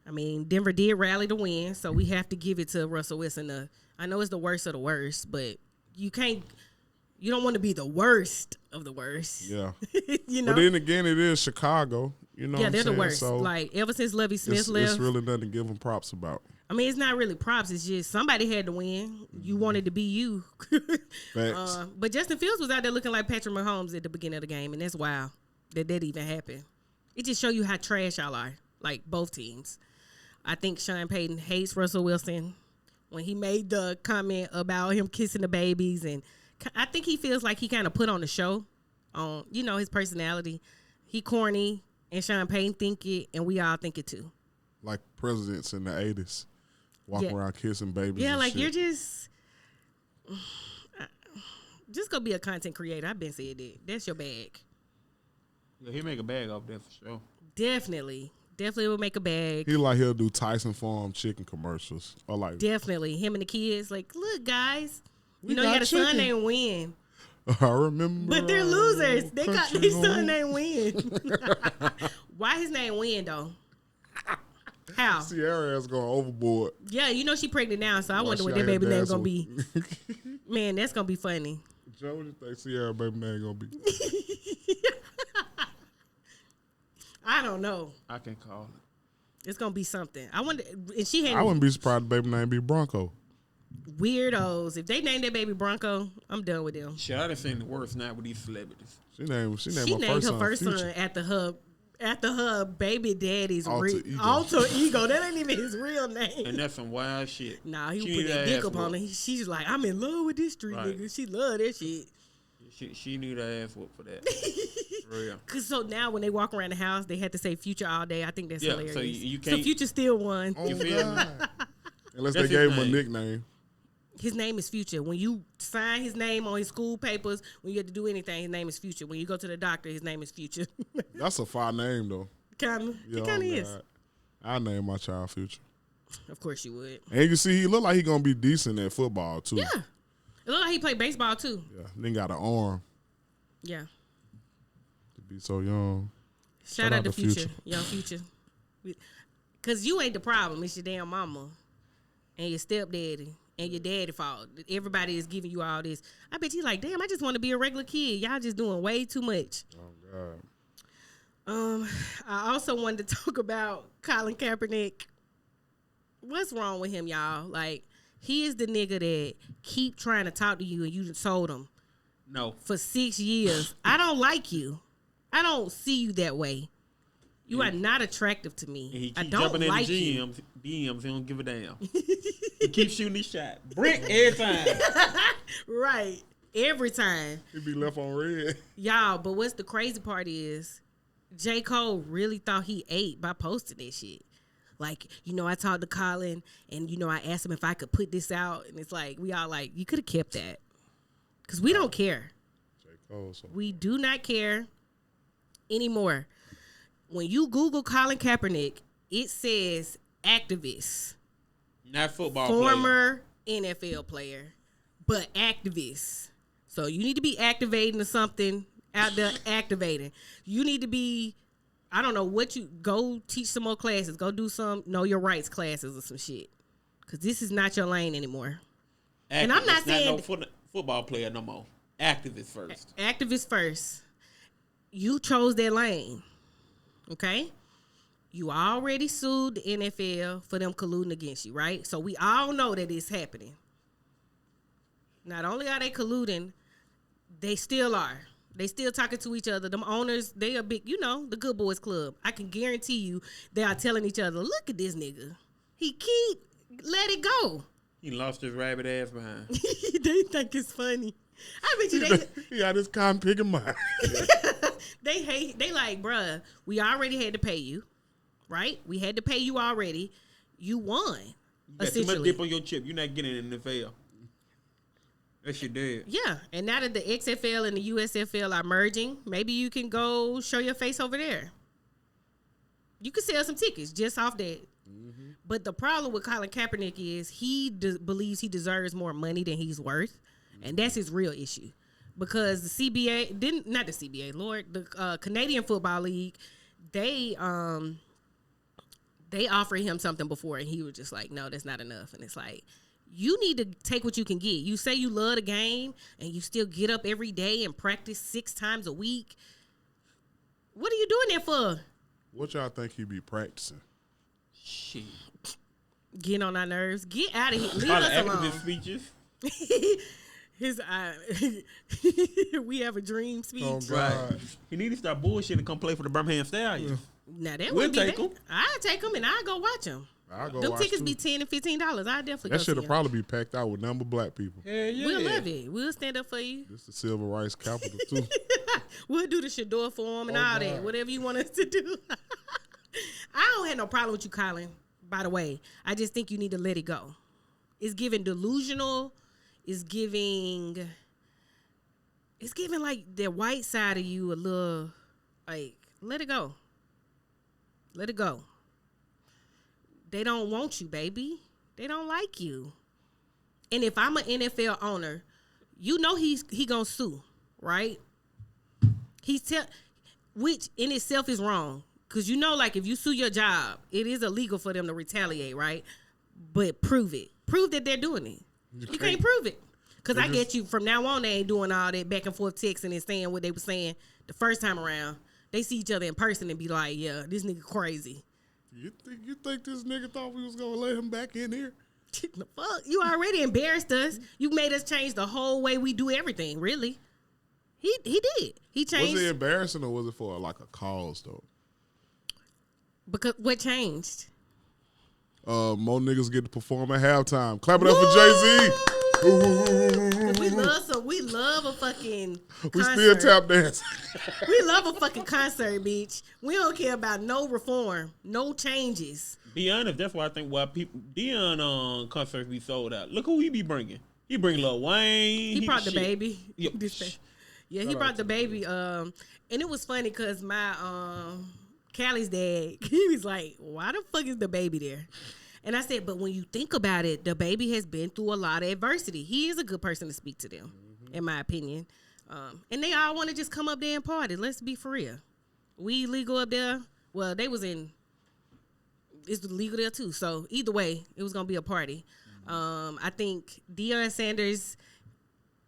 [SPEAKER 2] I mean, Denver did rally to win, so we have to give it to Russell Wilson. I know it's the worst of the worst, but you don't want to be the worst of the worst.
[SPEAKER 1] Yeah.
[SPEAKER 2] You know?
[SPEAKER 1] But then again, it is Chicago. You know,
[SPEAKER 2] yeah, they're the worst.
[SPEAKER 1] So
[SPEAKER 2] like, ever since Lovie Smith left.
[SPEAKER 1] It's really nothing to give them props about.
[SPEAKER 2] I mean, it's not really props. It's just somebody had to win. You wanted to be you.
[SPEAKER 1] Facts.
[SPEAKER 2] But Justin Fields was out there looking like Patrick Mahomes at the beginning of the game, and that's wild that even happened. It just show you how trash y'all are, like both teams. I think Sean Payton hates Russell Wilson when he made the comment about him kissing the babies. And I think he feels like he kind of put on the show on, you know, his personality. He corny, and Sean Payton think it, and we all think it too.
[SPEAKER 1] Like presidents in the 80s walking around kissing babies.
[SPEAKER 2] Yeah,
[SPEAKER 1] and
[SPEAKER 2] like
[SPEAKER 1] shit.
[SPEAKER 2] you're just go be a content creator. I've been saying that. That's your bag.
[SPEAKER 3] Yeah, he make a bag off that for sure.
[SPEAKER 2] Definitely will make a bag.
[SPEAKER 1] He'll do Tyson Farm chicken commercials. Or like
[SPEAKER 2] Definitely. Him and the kids, like, look, guys. You know,
[SPEAKER 1] got
[SPEAKER 2] you got a son
[SPEAKER 1] chicken.
[SPEAKER 2] named Win.
[SPEAKER 1] I remember.
[SPEAKER 2] But they're losers. They got
[SPEAKER 1] country
[SPEAKER 2] their son
[SPEAKER 1] home.
[SPEAKER 2] named Win. Why his name Win, though? How?
[SPEAKER 1] Sierra is going overboard.
[SPEAKER 2] Yeah, you know she pregnant now, so I wonder
[SPEAKER 1] she
[SPEAKER 2] what
[SPEAKER 1] out
[SPEAKER 2] that
[SPEAKER 1] here
[SPEAKER 2] baby name
[SPEAKER 1] dancing
[SPEAKER 2] gonna be. Man, that's gonna be funny.
[SPEAKER 1] Joe, what you think Sierra baby name gonna be?
[SPEAKER 2] I don't know.
[SPEAKER 3] I can call it.
[SPEAKER 2] It's gonna be something. I wonder. And she had
[SPEAKER 1] I wouldn't be surprised if baby name be Bronco.
[SPEAKER 2] weirdos. If they name their baby Bronco, I'm done with them.
[SPEAKER 3] Shit, I done seen the worst now with these celebrities.
[SPEAKER 1] She named
[SPEAKER 2] She
[SPEAKER 1] her
[SPEAKER 2] named her
[SPEAKER 1] first
[SPEAKER 2] son
[SPEAKER 1] Future.
[SPEAKER 2] after her baby daddy's
[SPEAKER 1] Alter ego.
[SPEAKER 2] alter ego. That ain't even his real
[SPEAKER 3] And
[SPEAKER 2] name.
[SPEAKER 3] that's some wild shit.
[SPEAKER 2] Nah, he
[SPEAKER 3] She
[SPEAKER 2] put
[SPEAKER 3] need
[SPEAKER 2] that
[SPEAKER 3] her
[SPEAKER 2] dick
[SPEAKER 3] ass
[SPEAKER 2] up on her.
[SPEAKER 3] whooped.
[SPEAKER 2] She's like, I'm in love with this street
[SPEAKER 3] Right.
[SPEAKER 2] nigga. She love that shit.
[SPEAKER 3] She knew her ass whooped for that. For real.
[SPEAKER 2] Cause so now when they walk around the house, they had to say Future all day. I think that's
[SPEAKER 3] Yeah,
[SPEAKER 2] hilarious.
[SPEAKER 3] so you
[SPEAKER 2] So
[SPEAKER 3] can't-
[SPEAKER 2] Future still won.
[SPEAKER 1] Oh,
[SPEAKER 3] You feel me?
[SPEAKER 1] God. Unless
[SPEAKER 3] That's
[SPEAKER 1] they gave
[SPEAKER 3] his
[SPEAKER 1] him a
[SPEAKER 3] name.
[SPEAKER 1] nickname.
[SPEAKER 2] His name is Future. When you sign his name on his school papers, when you have to do anything, his name is Future. When you go to the doctor, his name is Future.
[SPEAKER 1] That's a fine name though.
[SPEAKER 2] Kinda.
[SPEAKER 1] Yeah,
[SPEAKER 2] It kinda
[SPEAKER 1] oh,
[SPEAKER 2] is.
[SPEAKER 1] God. I name my child Future.
[SPEAKER 2] Of course you would.
[SPEAKER 1] And you can see he look like he gonna be decent at football too.
[SPEAKER 2] Yeah. It look like he played baseball too.
[SPEAKER 1] Yeah. Then got an arm
[SPEAKER 2] Yeah.
[SPEAKER 1] to be so young.
[SPEAKER 2] Shout out to Future. Young Future. Cause you ain't the problem. It's your damn mama and your stepdaddy and your daddy fault. Everybody is giving you all this. I bet you like, damn, I just want to be a regular kid. Y'all just doing way too much.
[SPEAKER 1] Oh God.
[SPEAKER 2] I also wanted to talk about Colin Kaepernick. What's wrong with him, y'all? Like, he is the nigga that keep trying to talk to you and you sold him.
[SPEAKER 3] No.
[SPEAKER 2] For 6 years. I don't like you. I don't see you that way. You are not attractive to me.
[SPEAKER 3] And he
[SPEAKER 2] I
[SPEAKER 3] keep
[SPEAKER 2] don't
[SPEAKER 3] jumping
[SPEAKER 2] like
[SPEAKER 3] in the
[SPEAKER 2] you.
[SPEAKER 3] DMs. He don't give a damn. He keeps shooting his shot. Brick every time.
[SPEAKER 2] Right. Every time.
[SPEAKER 1] He be left on red.
[SPEAKER 2] Y'all, but what's the crazy part is J. Cole really thought he ate by posting that shit. Like, I talked to Colin and, I asked him if I could put this out. And it's like, we all like, you could have kept that. Because we don't care.
[SPEAKER 1] J. Cole,
[SPEAKER 2] we do not care anymore. When you Google Colin Kaepernick, it says activist.
[SPEAKER 3] Not football
[SPEAKER 2] Former NFL player, but activist. So you need to be activating or something out there activating. You need to be, I don't know what go teach some more classes. Go do some know your rights classes or some shit. Because this is not your lane anymore.
[SPEAKER 3] Activist,
[SPEAKER 2] and I'm not saying
[SPEAKER 3] no football player no more. Activist first.
[SPEAKER 2] Activist first. You chose that lane. Okay? You already sued the NFL for them colluding against you, right? So we all know that it's happening. Not only are they colluding, they still are. They still talking to each other. Them owners, they are big, the Good Boys Club. I can guarantee you they are telling each other, look at this nigga. He let it go.
[SPEAKER 3] He lost his rabbit ass behind.
[SPEAKER 2] They think it's funny. I bet you
[SPEAKER 1] he got his cotton picking mind.
[SPEAKER 2] They like, bruh, we already had to pay you, right? We had to pay you already. You won.
[SPEAKER 3] You got too much dip on your chip. You're not getting in the NFL. That shit dead.
[SPEAKER 2] Yeah, and now that the XFL and the USFL are merging, maybe you can go show your face over there. You can sell some tickets just off that. Mm-hmm. But the problem with Colin Kaepernick is he believes he deserves more money than he's worth, and that's his real issue. Because the CBA not the CBA, Lord, the Canadian Football League, they offered him something before, and he was just like, no, that's not enough. And it's like, you need to take what you can get. You say you love the game, and you still get up every day and practice 6 times a week. What are you doing that for?
[SPEAKER 1] What y'all think he be practicing?
[SPEAKER 3] Shit.
[SPEAKER 2] Getting on our nerves. Get out of here. Leave
[SPEAKER 3] All
[SPEAKER 2] us
[SPEAKER 3] the
[SPEAKER 2] alone.
[SPEAKER 3] activist speeches.
[SPEAKER 2] We have a dream speech.
[SPEAKER 1] Oh, God.
[SPEAKER 3] Right. He need to start bullshit and come play for the Birmingham Stallions.
[SPEAKER 2] Now that
[SPEAKER 3] We'll
[SPEAKER 2] would be
[SPEAKER 3] take
[SPEAKER 2] bad.
[SPEAKER 3] them.
[SPEAKER 2] I'll take them and I'll go watch them.
[SPEAKER 1] I'll go
[SPEAKER 2] Them
[SPEAKER 1] watch
[SPEAKER 2] tickets
[SPEAKER 1] too.
[SPEAKER 2] be $10 and $15. I definitely
[SPEAKER 1] That
[SPEAKER 2] go
[SPEAKER 1] should
[SPEAKER 2] see
[SPEAKER 1] have probably be packed out with number black people.
[SPEAKER 3] Yeah, yeah.
[SPEAKER 2] We'll love it. We'll stand up for you.
[SPEAKER 1] This the civil rights capital too.
[SPEAKER 2] We'll do the Shador for him and all that. Whatever you want us to do. I don't have no problem with you, Colin, by the way. I just think you need to let it go. It's giving delusional. It's giving like the white side of you a little, like, let it go. Let it go. They don't want you, baby. They don't like you. And if I'm an NFL owner, he gonna sue, right? Which in itself is wrong. Because like if you sue your job, it is illegal for them to retaliate, right? But prove it. Prove that they're doing it. You can't prove it. Because I get you, from now on, they ain't doing all that back and forth texting and saying what they were saying the first time around. They see each other in person and be like, yeah, this nigga crazy.
[SPEAKER 1] You think this nigga thought we was gonna let him back in here?
[SPEAKER 2] The fuck? You already embarrassed us. You made us change the whole way we do everything, really. He did. He changed.
[SPEAKER 1] Was it embarrassing or was it for like a cause though?
[SPEAKER 2] Because what changed?
[SPEAKER 1] More niggas get to perform at halftime. Clap it up for Jay-Z.
[SPEAKER 2] We love a fucking concert.
[SPEAKER 1] We still tap dance.
[SPEAKER 2] We love a fucking concert, bitch. We don't care about no reform, no changes.
[SPEAKER 3] Be honest, that's why I think Deion concerts be sold out. Look who he be bringing. He bring Lil Wayne.
[SPEAKER 2] He brought the baby.
[SPEAKER 3] Yep.
[SPEAKER 2] Yeah, he brought the baby. And it was funny because my Cali's dad, he was like, why the fuck is the baby there? And I said, but when you think about it, the baby has been through a lot of adversity. He is a good person to speak to them, in my opinion. And they all want to just come up there and party. Let's be for real. We legal up there. Well, it's legal there too. So either way, it was going to be a party. I think Deion Sanders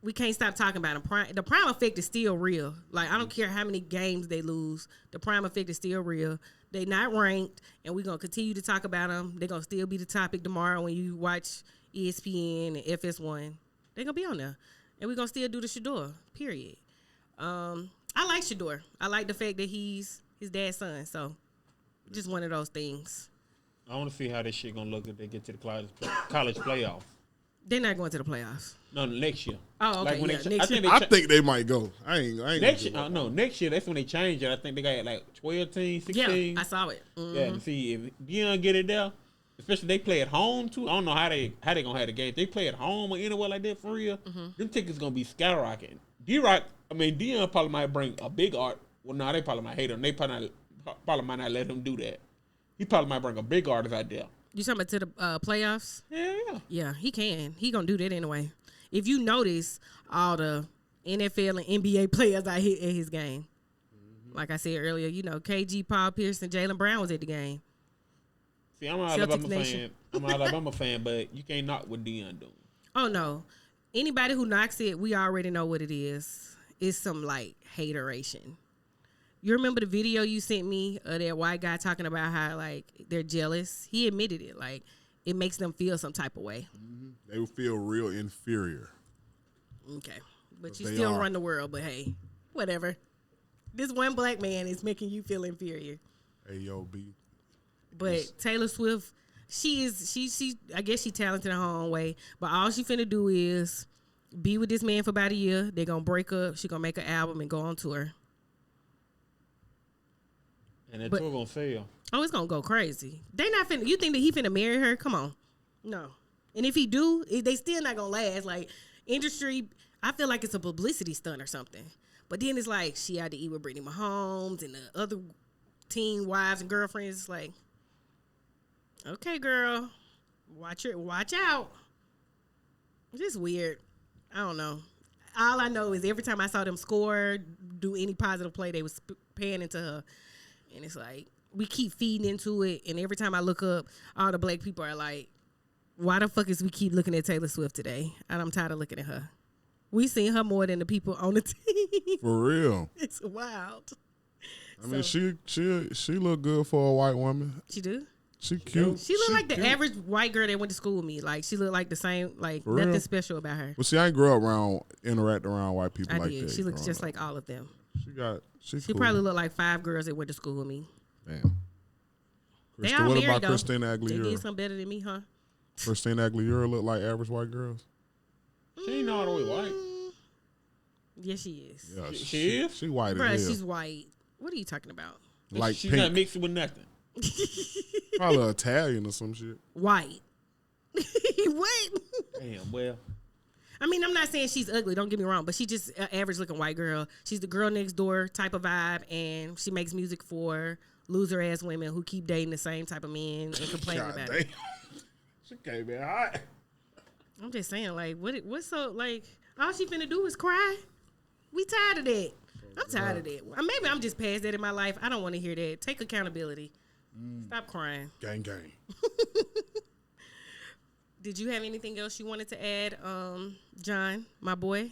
[SPEAKER 2] we can't stop talking about them. The prime effect is still real. Like, I don't care how many games they lose. The prime effect is still real. They not ranked, and we're going to continue to talk about them. They're going to still be the topic tomorrow when you watch ESPN and FS1. They're going to be on there. And we're going to still do the Shador, period. I like Shador. I like the fact that he's his dad's son. So, just one of those things.
[SPEAKER 3] I want to see how this shit going to look if they get to the college playoff.
[SPEAKER 2] They're not going to the playoffs.
[SPEAKER 3] No, next year.
[SPEAKER 2] Oh, okay.
[SPEAKER 3] Like
[SPEAKER 2] Next year.
[SPEAKER 1] I think they might go. I ain't.
[SPEAKER 3] Next year, no, next year, that's when they change it. I think they got like 12 teams, 16.
[SPEAKER 2] Yeah, I saw it. Mm-hmm.
[SPEAKER 3] Yeah, and see if Deion get it there, especially they play at home too. I don't know how they gonna have the game. If they play at home or anywhere like that for real, them tickets gonna be skyrocketing. Deion probably might bring a big art. Well, no, they probably might hate him. They probably might not let him do that. He probably might bring a big artist out there.
[SPEAKER 2] You talking about to the playoffs?
[SPEAKER 3] Yeah.
[SPEAKER 2] Yeah, he can. He gonna do that anyway. If you notice, all the NFL and NBA players out here at his game. Like I said earlier, KG, Paul Pierce, and Jaylen Brown was at the game.
[SPEAKER 3] See, I'm an Alabama fan. I'm an Alabama fan, but you can't knock what Deion doing.
[SPEAKER 2] Oh, no. Anybody who knocks it, we already know what it is. It's some, like, hateration. You remember the video you sent me of that white guy talking about how, like, they're jealous? He admitted it. Like, it makes them feel some type of way.
[SPEAKER 1] Mm-hmm. They would feel real inferior.
[SPEAKER 2] Okay. But you still run the world, but hey, whatever. This one black man is making you feel inferior.
[SPEAKER 1] AOB.
[SPEAKER 2] But Taylor Swift, she I guess she's talented in her own way, but all she finna do is be with this man for about a year. They're gonna break up. She gonna make an album and go on tour.
[SPEAKER 3] And that tour gonna fail.
[SPEAKER 2] Oh, it's gonna go crazy. They not finna. You think that he finna marry her? Come on, no. And if he do, they still not gonna last. Like, industry, I feel like it's a publicity stunt or something. But then it's like she had to eat with Brittany Mahomes and the other teen wives and girlfriends. It's like, okay, girl, watch out. It's just weird. I don't know. All I know is every time I saw them score, do any positive play, they was paying into her. And it's like, we keep feeding into it. And every time I look up, all the black people are like, why the fuck is we keep looking at Taylor Swift today? And I'm tired of looking at her. We seen her more than the people on the team.
[SPEAKER 1] For real.
[SPEAKER 2] It's wild.
[SPEAKER 1] I mean, she look good for a white woman.
[SPEAKER 2] She do?
[SPEAKER 1] She cute.
[SPEAKER 2] She look like the average white girl that went to school with me. Like, she look like the same, like,
[SPEAKER 1] for
[SPEAKER 2] nothing
[SPEAKER 1] real?
[SPEAKER 2] Special about her.
[SPEAKER 1] Well, see, I ain't grew up interacting around white people
[SPEAKER 2] I
[SPEAKER 1] like
[SPEAKER 2] did.
[SPEAKER 1] that.
[SPEAKER 2] She looks just like all of them.
[SPEAKER 1] She
[SPEAKER 2] She
[SPEAKER 1] cool.
[SPEAKER 2] probably looked like 5 girls that went to school with me.
[SPEAKER 1] Damn.
[SPEAKER 2] They all
[SPEAKER 1] what
[SPEAKER 2] married,
[SPEAKER 1] about
[SPEAKER 2] though.
[SPEAKER 1] Christina
[SPEAKER 2] They
[SPEAKER 1] Aguilera?
[SPEAKER 2] did something better than me, huh?
[SPEAKER 1] Christina Aguilera look like average white girls?
[SPEAKER 3] She ain't all the way white.
[SPEAKER 2] Yes, she is.
[SPEAKER 1] Yeah,
[SPEAKER 3] she is?
[SPEAKER 1] She white
[SPEAKER 2] Bruh,
[SPEAKER 1] as hell.
[SPEAKER 2] she's white. What are you talking about?
[SPEAKER 1] Like
[SPEAKER 3] she's
[SPEAKER 1] pink.
[SPEAKER 3] not mixing with nothing.
[SPEAKER 1] Probably Italian or some shit.
[SPEAKER 2] White. What?
[SPEAKER 3] Damn, well.
[SPEAKER 2] I mean, I'm not saying she's ugly. Don't get me wrong, but she's just an average-looking white girl. She's the girl next door type of vibe, and she makes music for loser-ass women who keep dating the same type of men and complaining about it.
[SPEAKER 1] She came in hot.
[SPEAKER 2] I'm just saying, like, what's so, like, all she finna do is cry? We tired of that. I'm tired of that. Maybe I'm just past that in my life. I don't want to hear that. Take accountability. Stop crying.
[SPEAKER 1] Gang, gang.
[SPEAKER 2] Did you have anything else you wanted to add, John, my boy?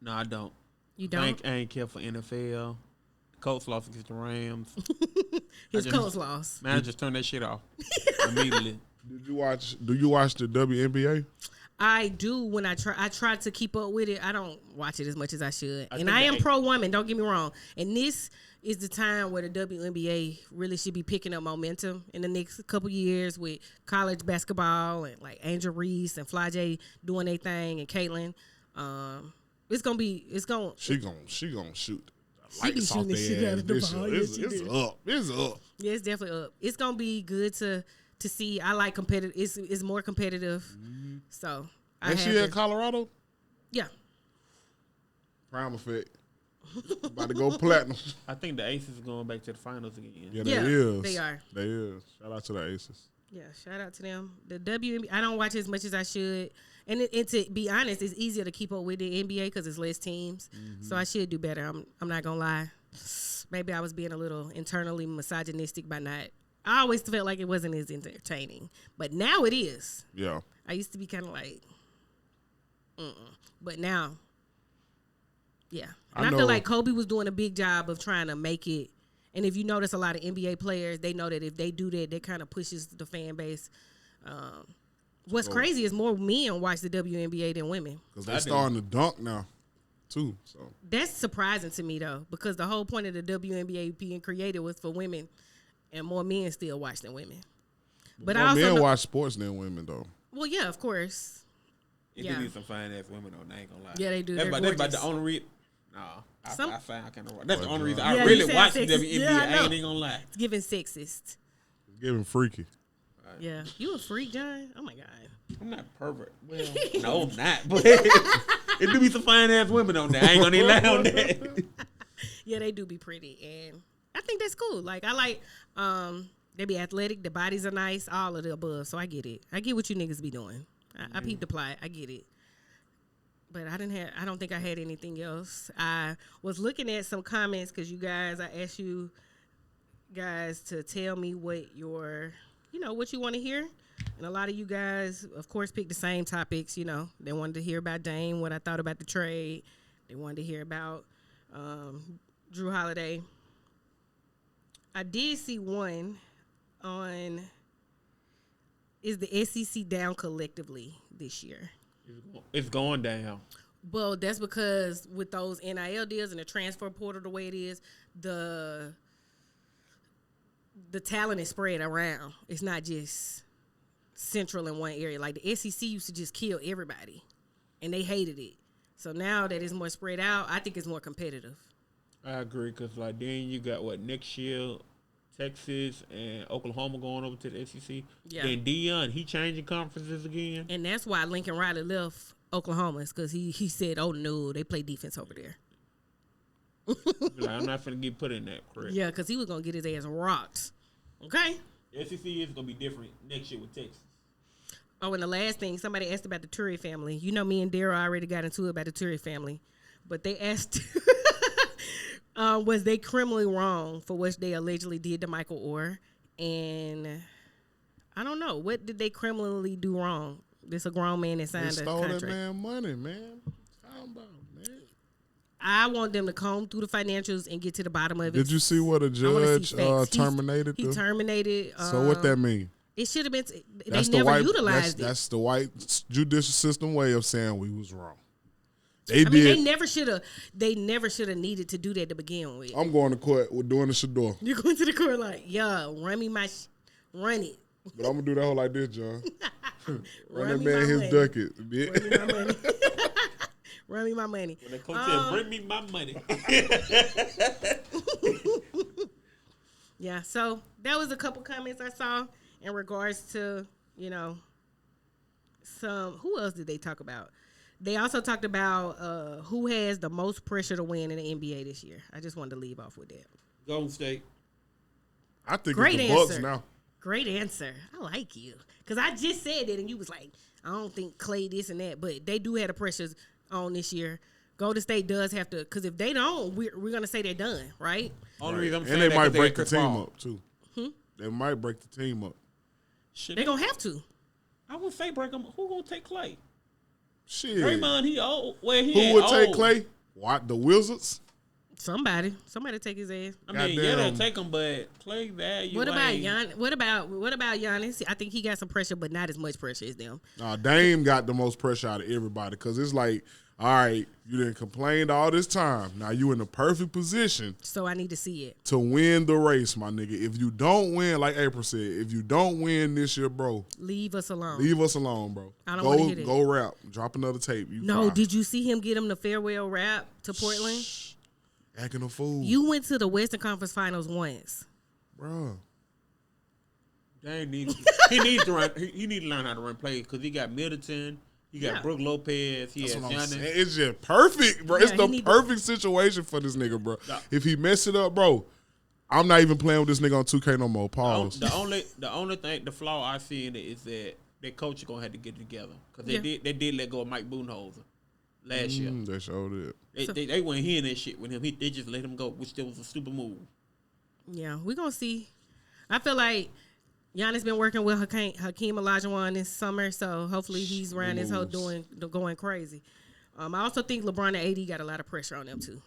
[SPEAKER 3] No, I don't.
[SPEAKER 2] You don't?
[SPEAKER 3] I ain't care for NFL. Colts lost against the Rams.
[SPEAKER 2] His Colts lost.
[SPEAKER 3] Man, I just turned that shit off immediately.
[SPEAKER 1] Do you watch the WNBA?
[SPEAKER 2] I do when I try to keep up with it. I don't watch it as much as I should. And I am pro-woman, don't get me wrong. And this is the time where the WNBA really should be picking up momentum in the next couple years with college basketball and like Angel Reese and Fly J doing their thing and Caitlin. She gonna
[SPEAKER 1] shoot.
[SPEAKER 2] She be shooting the shit out of the ball.
[SPEAKER 1] It's up. It's up.
[SPEAKER 2] Yeah, it's definitely up. It's gonna be good to see. I like competitive. It's more competitive. Mm-hmm. So
[SPEAKER 1] And she at Colorado?
[SPEAKER 2] Yeah.
[SPEAKER 1] Prime effect. About to go platinum.
[SPEAKER 3] I think the Aces are going back to the finals again.
[SPEAKER 1] Yeah, they is.
[SPEAKER 2] They are.
[SPEAKER 1] They is. Shout out to the Aces.
[SPEAKER 2] Yeah, shout out to them. The WNBA, I don't watch as much as I should. And to be honest, it's easier to keep up with the NBA because it's less teams. Mm-hmm. So I should do better. I'm not going to lie. Maybe I was being a little internally misogynistic by not. I always felt like it wasn't as entertaining. But now it is.
[SPEAKER 1] Yeah.
[SPEAKER 2] I used to be kind of like, But now, yeah. And I feel like Kobe was doing a big job of trying to make it. And if you notice a lot of NBA players, they know that if they do that, that kind of pushes the fan base. What's crazy is more men watch the WNBA than women.
[SPEAKER 1] Because they're starting to dunk now, too. So
[SPEAKER 2] that's surprising to me, though, because the whole point of the WNBA being created was for women, and more men still watch than women. But
[SPEAKER 1] more men watch sports than women, though.
[SPEAKER 2] Well, yeah, of course.
[SPEAKER 3] It do need some fine ass women though. I ain't gonna lie.
[SPEAKER 2] Yeah, they do.
[SPEAKER 3] That's about the only reason. No, I kind of. That's the only reason I
[SPEAKER 2] you
[SPEAKER 3] really watch the
[SPEAKER 2] sexist.
[SPEAKER 3] WNBA.
[SPEAKER 2] Yeah,
[SPEAKER 3] I ain't even gonna lie.
[SPEAKER 2] It's giving sexist.
[SPEAKER 1] It's giving freaky.
[SPEAKER 2] Right. Yeah, you a freak, John? Oh my god.
[SPEAKER 3] I'm not pervert. Well, no, I'm not. But it do be some fine ass women on there. I ain't gonna even lie on that.
[SPEAKER 2] Yeah, they do be pretty, and I think that's cool. Like I like, they be athletic. The bodies are nice. All of the above. So I get it. I get what you niggas be doing. I peeped the plot. I get it. But I don't think I had anything else. I was looking at some comments because I asked you guys to tell me what what you want to hear. And a lot of you guys, of course, picked the same topics. They wanted to hear about Dame, what I thought about the trade. They wanted to hear about Drew Holiday. I did see one on, is the SEC down collectively this year?
[SPEAKER 3] It's going down.
[SPEAKER 2] Well, that's because with those NIL deals and the transfer portal the way it is, the talent is spread around. It's not just central in one area. Like the SEC used to just kill everybody, and they hated it. So now that it's more spread out, I think it's more competitive.
[SPEAKER 3] I agree, because like then you got next year, Texas and Oklahoma going over to the SEC. Yeah. Then Deion, he changing conferences again.
[SPEAKER 2] And that's why Lincoln Riley left Oklahoma, is because he said, oh, no, they play defense over there.
[SPEAKER 3] Like, I'm not finna get put in that, correct?
[SPEAKER 2] Yeah, because he was going to get his ass rocked. Okay?
[SPEAKER 3] The SEC is going to be different next year with Texas.
[SPEAKER 2] Oh, and the last thing, somebody asked about the Turri family. You know, me and Daryl already got into it about the Turri family. But they asked... was they criminally wrong for what they allegedly did to Michael Orr? And I don't know. What did they criminally do wrong? This a grown man that signed a contract.
[SPEAKER 1] They stole that man money, man. How about, man?
[SPEAKER 2] I want them to comb through the financials and get to the bottom of it.
[SPEAKER 1] Did you see what a judge terminated?
[SPEAKER 2] He terminated.
[SPEAKER 1] So what that mean?
[SPEAKER 2] It should have been. They never utilized it.
[SPEAKER 1] That's the white judicial system way of saying we was wrong.
[SPEAKER 2] They never should have. They never should have needed to do that to begin with.
[SPEAKER 1] I'm going to court. We're doing the shador.
[SPEAKER 2] You're going to the court like, run me my, run it.
[SPEAKER 1] But I'm gonna do that whole like this, John. Run that man his ducket.
[SPEAKER 2] Run me my money.
[SPEAKER 3] When the coach said, "Bring me my money."
[SPEAKER 2] Yeah. So that was a couple comments I saw in regards to some. Who else did they talk about? They also talked about who has the most pressure to win in the NBA this year. I just wanted to leave off with that.
[SPEAKER 3] Golden State.
[SPEAKER 1] I think it's the Bucks now.
[SPEAKER 2] Great answer. I like you. Because I just said it, and you was like, I don't think Clay this and that. But they do have the pressures on this year. Golden State does have to, because if they don't, we're going to say they're done, right?
[SPEAKER 3] Only reason I'm
[SPEAKER 1] and
[SPEAKER 3] saying
[SPEAKER 1] they
[SPEAKER 3] that
[SPEAKER 1] might break the team up, too.
[SPEAKER 2] Hmm?
[SPEAKER 1] They might break the team up.
[SPEAKER 2] They're going to have to.
[SPEAKER 3] I would say break them. Who going to take Clay?
[SPEAKER 1] Shit.
[SPEAKER 3] Draymond, he old. Well,
[SPEAKER 1] who would take Clay? What, the Wizards?
[SPEAKER 2] Somebody take his ass.
[SPEAKER 3] I mean, yeah, they'll take him, but Clay value.
[SPEAKER 2] What about Giannis? I think he got some pressure, but not as much pressure as them.
[SPEAKER 1] Dame got the most pressure out of everybody because it's like, all right, you didn't complain all this time. Now you in the perfect position.
[SPEAKER 2] So I need to see it.
[SPEAKER 1] To win the race, my nigga. If you don't win, like April said, if you don't win this year, bro.
[SPEAKER 2] Leave us alone.
[SPEAKER 1] Leave us alone, bro.
[SPEAKER 2] I don't want to hear it.
[SPEAKER 1] Go rap. Drop another tape.
[SPEAKER 2] Did you see him get him the farewell rap to Portland?
[SPEAKER 1] Acting a fool.
[SPEAKER 2] You went to the Western Conference Finals once.
[SPEAKER 1] Bro.
[SPEAKER 3] He needs to run. He need to learn how to run plays because he got Middleton. He got Brook Lopez. He has Giannis.
[SPEAKER 1] It's just perfect, bro. It's the perfect situation for this nigga, bro. If he mess it up, bro, I'm not even playing with this nigga on 2K no more. Pause.
[SPEAKER 3] The only thing, the flaw I see in it is that their coach is gonna have to get it together because they did let go of Mike Budenholzer last year.
[SPEAKER 1] They showed it.
[SPEAKER 3] They weren't hearing that shit with him. They just let him go, which was a stupid move.
[SPEAKER 2] Yeah, we're gonna see. I feel like Giannis been working with Hakeem Olajuwon this summer, so hopefully he's around this whole going crazy. I also think LeBron and AD got a lot of pressure on them too.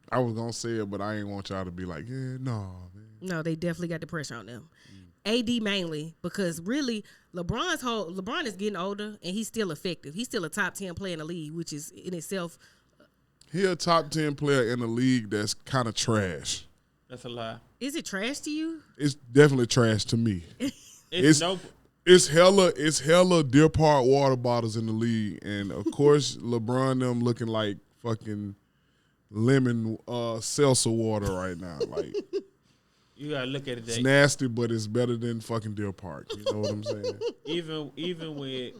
[SPEAKER 1] I was gonna say it, but I ain't want y'all to be like, yeah, no, man.
[SPEAKER 2] No, they definitely got the pressure on them. AD mainly because really LeBron is getting older and he's still effective. He's still a top 10 player in the league, which is in itself.
[SPEAKER 1] He a top 10 player in the league that's kind of trash.
[SPEAKER 3] That's a lie.
[SPEAKER 2] Is it trash to you?
[SPEAKER 1] It's definitely trash to me.
[SPEAKER 3] It's
[SPEAKER 1] hella Deer Park water bottles in the league, and of course LeBron them looking like fucking lemon seltzer water right now. Like
[SPEAKER 3] you gotta look at it.
[SPEAKER 1] It's nasty, but it's better than fucking Deer Park. You know what I'm saying?
[SPEAKER 3] Even with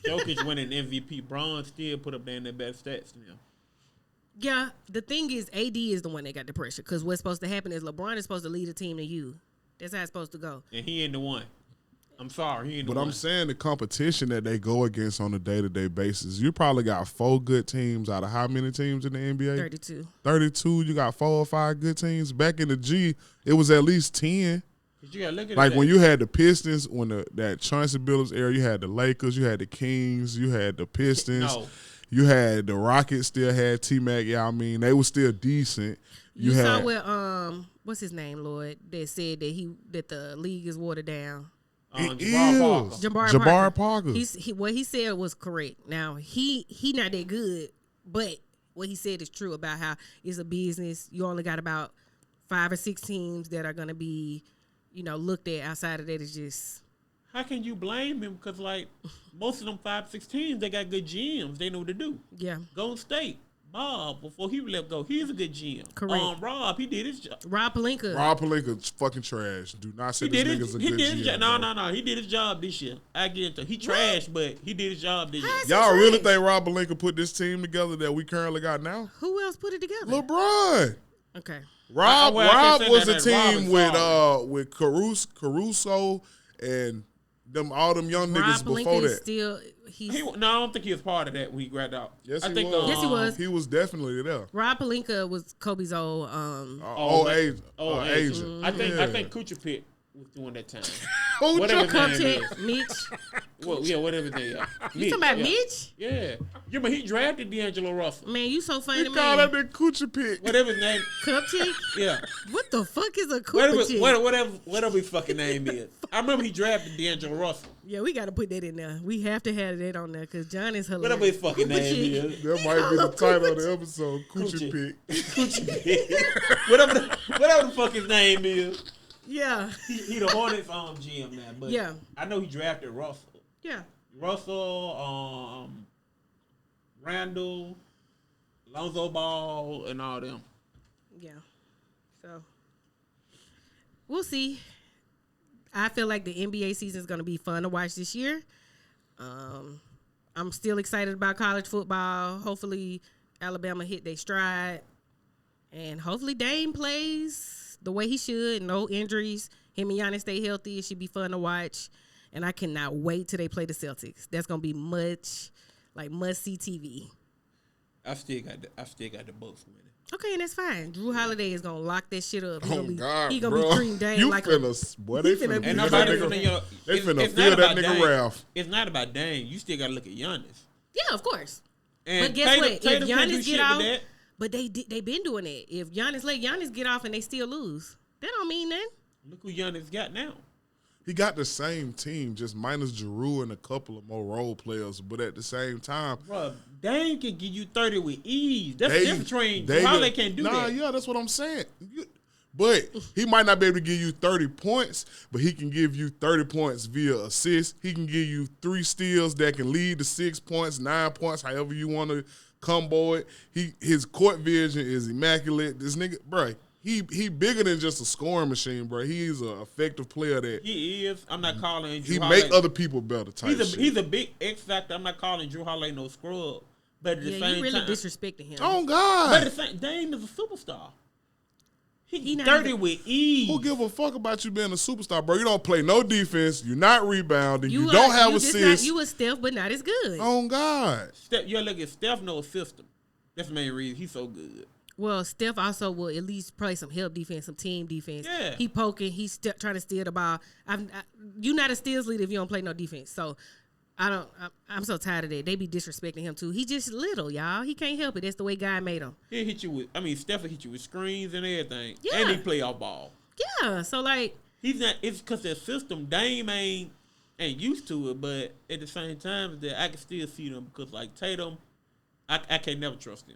[SPEAKER 3] Jokic winning MVP, Bron still put up there in their best stats now.
[SPEAKER 2] Yeah, the thing is, AD is the one that got the pressure because what's supposed to happen is LeBron is supposed to lead a team to you. That's how it's supposed to go.
[SPEAKER 3] And he ain't the one. I'm sorry, he ain't the
[SPEAKER 1] one. But I'm saying the competition that they go against on a day-to-day basis, you probably got 4 good teams out of how many teams in the NBA?
[SPEAKER 2] 32.
[SPEAKER 1] 32, you got 4 or 5 good teams. Back in the G, it was at least 10.
[SPEAKER 3] You gotta look at
[SPEAKER 1] like when you had the Pistons, when that Chauncey Billups era, you had the Lakers, you had the Kings, you had the Pistons. No. You had the Rockets still had T-Mac. Yeah, I mean, they were still decent.
[SPEAKER 2] You saw what what's his name, Lord, that said that the league is watered down.
[SPEAKER 1] Jabbar Parker.
[SPEAKER 2] What he said was correct. Now he not that good, but what he said is true about how it's a business. You only got about 5 or 6 teams that are gonna be, looked at. Outside of that, it's just.
[SPEAKER 3] How can you blame him? Because, most of them 5, 6 teams, they got good GMs. They know what to do.
[SPEAKER 2] Yeah.
[SPEAKER 3] Golden State, Bob, before he let go, he's a good GM.
[SPEAKER 2] Correct.
[SPEAKER 3] Rob, he did his job.
[SPEAKER 2] Rob Pelinka.
[SPEAKER 1] Rob Pelinka's fucking trash. Do not say this nigga's a good GM.
[SPEAKER 3] No. He did his job this year. I get it. He trashed, but he did his job this year.
[SPEAKER 1] Y'all really think Rob Pelinka put this team together that we currently got now?
[SPEAKER 2] Who else put it together?
[SPEAKER 1] LeBron.
[SPEAKER 2] Okay.
[SPEAKER 1] Rob was a team with Caruso and all them young niggas before that.
[SPEAKER 3] I don't think he was part of that when he grabbed out.
[SPEAKER 1] Yes, he was.
[SPEAKER 2] Yes, he was.
[SPEAKER 1] He was definitely there.
[SPEAKER 2] Rob Pelinka was Kobe's old
[SPEAKER 1] agent.
[SPEAKER 3] I think Kucha Pitt was doing that time.
[SPEAKER 2] Whatever his name is. Mitch.
[SPEAKER 3] Whatever his name is.
[SPEAKER 2] You talking about Mitch?
[SPEAKER 3] Yeah. But he drafted D'Angelo Russell.
[SPEAKER 2] Man, you so funny,
[SPEAKER 1] man. Call that nigga Kucha Pitt.
[SPEAKER 3] Whatever his name.
[SPEAKER 2] Cupcake?
[SPEAKER 3] Yeah.
[SPEAKER 2] What the fuck is a Cupcake?
[SPEAKER 3] Whatever his fucking name is. I remember he drafted D'Angelo Russell.
[SPEAKER 2] Yeah, we got to put that in there. We have to have that on there because John is hilarious.
[SPEAKER 3] Whatever his fucking name is.
[SPEAKER 1] That might be the title of the episode. Kucha Pitt.
[SPEAKER 3] Kucha Pitt. Whatever the fuck his name is.
[SPEAKER 2] Yeah.
[SPEAKER 3] He the Hornets GM now. But
[SPEAKER 2] yeah.
[SPEAKER 3] I know he drafted Russell.
[SPEAKER 2] Yeah.
[SPEAKER 3] Russell, Randall, Lonzo Ball, and all them.
[SPEAKER 2] Yeah. So, we'll see. I feel like the NBA season is going to be fun to watch this year. I'm still excited about college football. Hopefully, Alabama hit their stride. And hopefully, Dame plays the way he should. No injuries. Him and Giannis stay healthy. It should be fun to watch. And I cannot wait till they play the Celtics. That's going to be must-see TV.
[SPEAKER 3] I still got the Bucks winning.
[SPEAKER 2] Okay, and that's fine. Drew Holiday is gonna lock that shit up.
[SPEAKER 1] He
[SPEAKER 2] gonna be treating Dame
[SPEAKER 1] you
[SPEAKER 2] like
[SPEAKER 1] they finna feel that nigga Ralph.
[SPEAKER 3] It's not about Dame. You still gotta look at Giannis.
[SPEAKER 2] Yeah, of course.
[SPEAKER 3] And
[SPEAKER 2] but guess what? If Giannis get off,
[SPEAKER 3] that.
[SPEAKER 2] but they been doing it. If Giannis let Giannis get off and they still lose, that don't mean nothing.
[SPEAKER 3] Look who Giannis got now.
[SPEAKER 1] He got the same team, just minus Giroux and a couple of more role players. But at the same time,
[SPEAKER 3] bro, Dame can give you 30 with ease. That's the difference between how they can't do that.
[SPEAKER 1] Yeah, that's what I'm saying. But he might not be able to give you 30 points, but he can give you 30 points via assist. He can give you 3 steals that can lead to 6 points, 9 points, however you want to combo it. His court vision is immaculate. This nigga, bro. He bigger than just a scoring machine, bro. He's an effective player that
[SPEAKER 3] he is. I'm not calling Drew
[SPEAKER 1] he
[SPEAKER 3] Holiday.
[SPEAKER 1] make other people better type shit.
[SPEAKER 3] He's a big X factor. I'm not calling Drew Holiday no scrub. But at the same time,
[SPEAKER 2] you really disrespecting him.
[SPEAKER 1] Oh God!
[SPEAKER 3] But at the same, Dame is a superstar. He 30 with ease.
[SPEAKER 1] Who give a fuck about you being a superstar, bro? You don't play no defense. You're not rebounding. You don't have assists.
[SPEAKER 2] You a Steph, but not as good.
[SPEAKER 1] Oh God!
[SPEAKER 3] You look at Steph knows system. That's the main reason he's so good.
[SPEAKER 2] Well, Steph also will at least play some help defense, some team defense.
[SPEAKER 3] Yeah.
[SPEAKER 2] He poking. He's trying to steal the ball. You're not a steals leader if you don't play no defense. So I'm so tired of that. They be disrespecting him too. He just little, y'all. He can't help it. That's the way God made him.
[SPEAKER 3] He'll hit you with. I mean, Steph will hit you with screens and everything.
[SPEAKER 2] Yeah.
[SPEAKER 3] And he play off ball.
[SPEAKER 2] Yeah. So like,
[SPEAKER 3] He's not. It's because their system. Dame ain't used to it, but at the same time, that I can still see them because like Tatum, I can never trust him.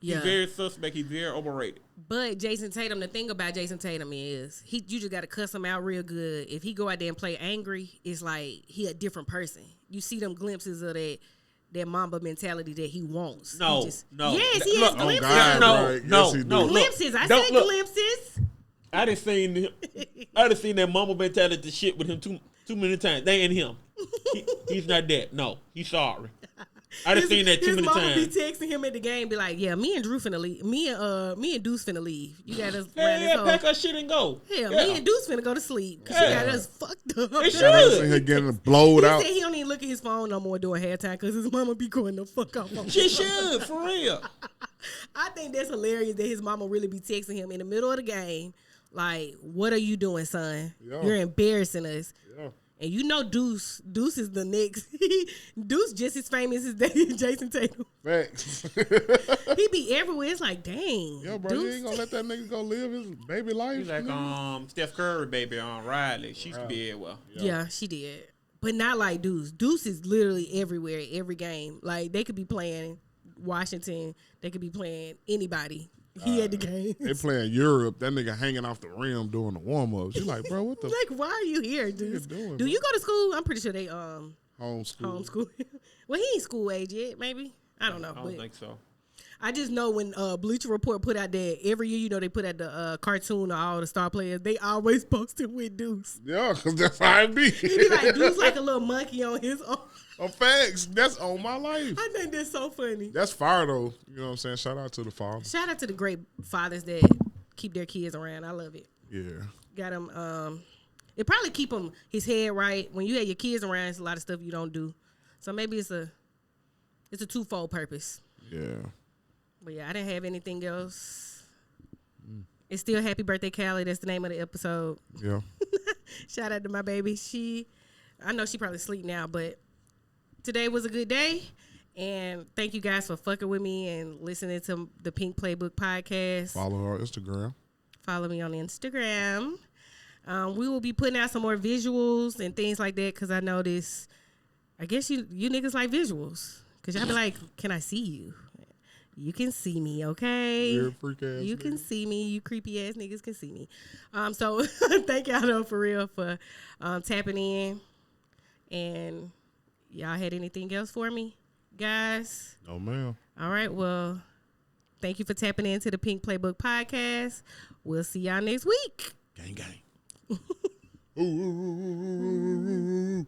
[SPEAKER 2] yeah.
[SPEAKER 3] He's very suspect. He's very overrated.
[SPEAKER 2] But Jason Tatum, the thing about Jason Tatum is you just got to cuss him out real good. If he go out there and play angry, it's like he a different person. You see them glimpses of that Mamba mentality that he wants.
[SPEAKER 3] No.
[SPEAKER 2] Yes, he has glimpses.
[SPEAKER 1] God,
[SPEAKER 3] No,
[SPEAKER 1] right.
[SPEAKER 3] no,
[SPEAKER 1] Yes, he
[SPEAKER 3] no.
[SPEAKER 1] do.
[SPEAKER 2] Glimpses. I
[SPEAKER 3] Don't
[SPEAKER 2] said
[SPEAKER 3] look.
[SPEAKER 2] glimpses.
[SPEAKER 3] I done seen that mama mentality shit with him too many times. They ain't him. He's not that. No, he's sorry. I done seen that too many
[SPEAKER 2] His mama
[SPEAKER 3] times.
[SPEAKER 2] be texting him at the game, be like, "Yeah, me and Drew finna leave. Me and Deuce finna leave. You got us around this
[SPEAKER 3] Yeah,
[SPEAKER 2] whole.
[SPEAKER 3] pack her shit and go.
[SPEAKER 2] Hell,
[SPEAKER 3] Yeah.
[SPEAKER 2] me and Deuce finna go to sleep because
[SPEAKER 3] Yeah.
[SPEAKER 2] she got us fucked up."
[SPEAKER 3] They
[SPEAKER 2] He
[SPEAKER 3] should.
[SPEAKER 1] I seen her getting blowed out.
[SPEAKER 2] said he don't even look at his phone no more during halftime because his mama be going the fuck off on
[SPEAKER 3] She
[SPEAKER 2] him.
[SPEAKER 3] should, for real.
[SPEAKER 2] I think that's hilarious that his mama really be texting him in the middle of the game, like, "What are you doing, son?
[SPEAKER 1] Yeah.
[SPEAKER 2] You're embarrassing us."
[SPEAKER 1] Yeah.
[SPEAKER 2] And you know Deuce is the next. Deuce just as famous as Jason Tatum.
[SPEAKER 1] Facts.
[SPEAKER 2] He be everywhere. It's like, dang.
[SPEAKER 1] Yo, bro,
[SPEAKER 2] Deuce.
[SPEAKER 1] you ain't gonna let that nigga go live his baby life.
[SPEAKER 3] He's like
[SPEAKER 1] nigga?
[SPEAKER 3] Steph Curry baby on Riley. She used to be well.
[SPEAKER 2] Yeah, she did. But not like Deuce. Deuce is literally everywhere, every game. Like, they could be playing Washington. They could be playing anybody. He had the game.
[SPEAKER 1] They playing Europe. That nigga hanging off the rim doing the warm ups. You like, bro, what the
[SPEAKER 2] Like, why are you here, Deuce?
[SPEAKER 1] doing,
[SPEAKER 2] Do
[SPEAKER 1] bro?
[SPEAKER 2] you go to school? I'm pretty sure they
[SPEAKER 1] homeschool?
[SPEAKER 2] homeschool. Well, he ain't school age yet, maybe. I don't know.
[SPEAKER 3] I don't think so.
[SPEAKER 2] I just know when Bleacher Report put out that every year, they put out the cartoon of all the star players, they always posted with Deuce.
[SPEAKER 1] Yeah, because that's how it be.
[SPEAKER 2] He be like, Deuce like a little monkey on his own.
[SPEAKER 1] Facts. That's on my life.
[SPEAKER 2] I think that's so funny.
[SPEAKER 1] That's fire, though. You know what I'm saying? Shout out to the father.
[SPEAKER 2] Shout out to the great fathers that keep their kids around. I love it.
[SPEAKER 1] Yeah.
[SPEAKER 2] Got him. It probably keep him his head right. When you have your kids around, it's a lot of stuff you don't do. So maybe it's a twofold purpose.
[SPEAKER 1] Yeah.
[SPEAKER 2] But yeah, I didn't have anything else. It's still Happy Birthday, Cali. That's the name of the episode.
[SPEAKER 1] Yeah.
[SPEAKER 2] Shout out to my baby. I know she probably asleep now, but today was a good day. And thank you guys for fucking with me and listening to the Pink Playbook podcast.
[SPEAKER 1] Follow her Instagram.
[SPEAKER 2] Follow me on Instagram. We will be putting out some more visuals and things like that because I notice, I guess you niggas like visuals. Because y'all be like, can I see you? You can see me, okay?
[SPEAKER 1] You're a freak ass.
[SPEAKER 2] You
[SPEAKER 1] nigga.
[SPEAKER 2] can see me. You creepy ass niggas can see me. So thank y'all though for real for tapping in. And y'all had anything else for me, guys?
[SPEAKER 1] No, ma'am.
[SPEAKER 2] All right. Well, thank you for tapping into the Pink Playbook podcast. We'll see y'all next week.
[SPEAKER 1] Gang, gang. Ooh, ooh, ooh, ooh, ooh, ooh.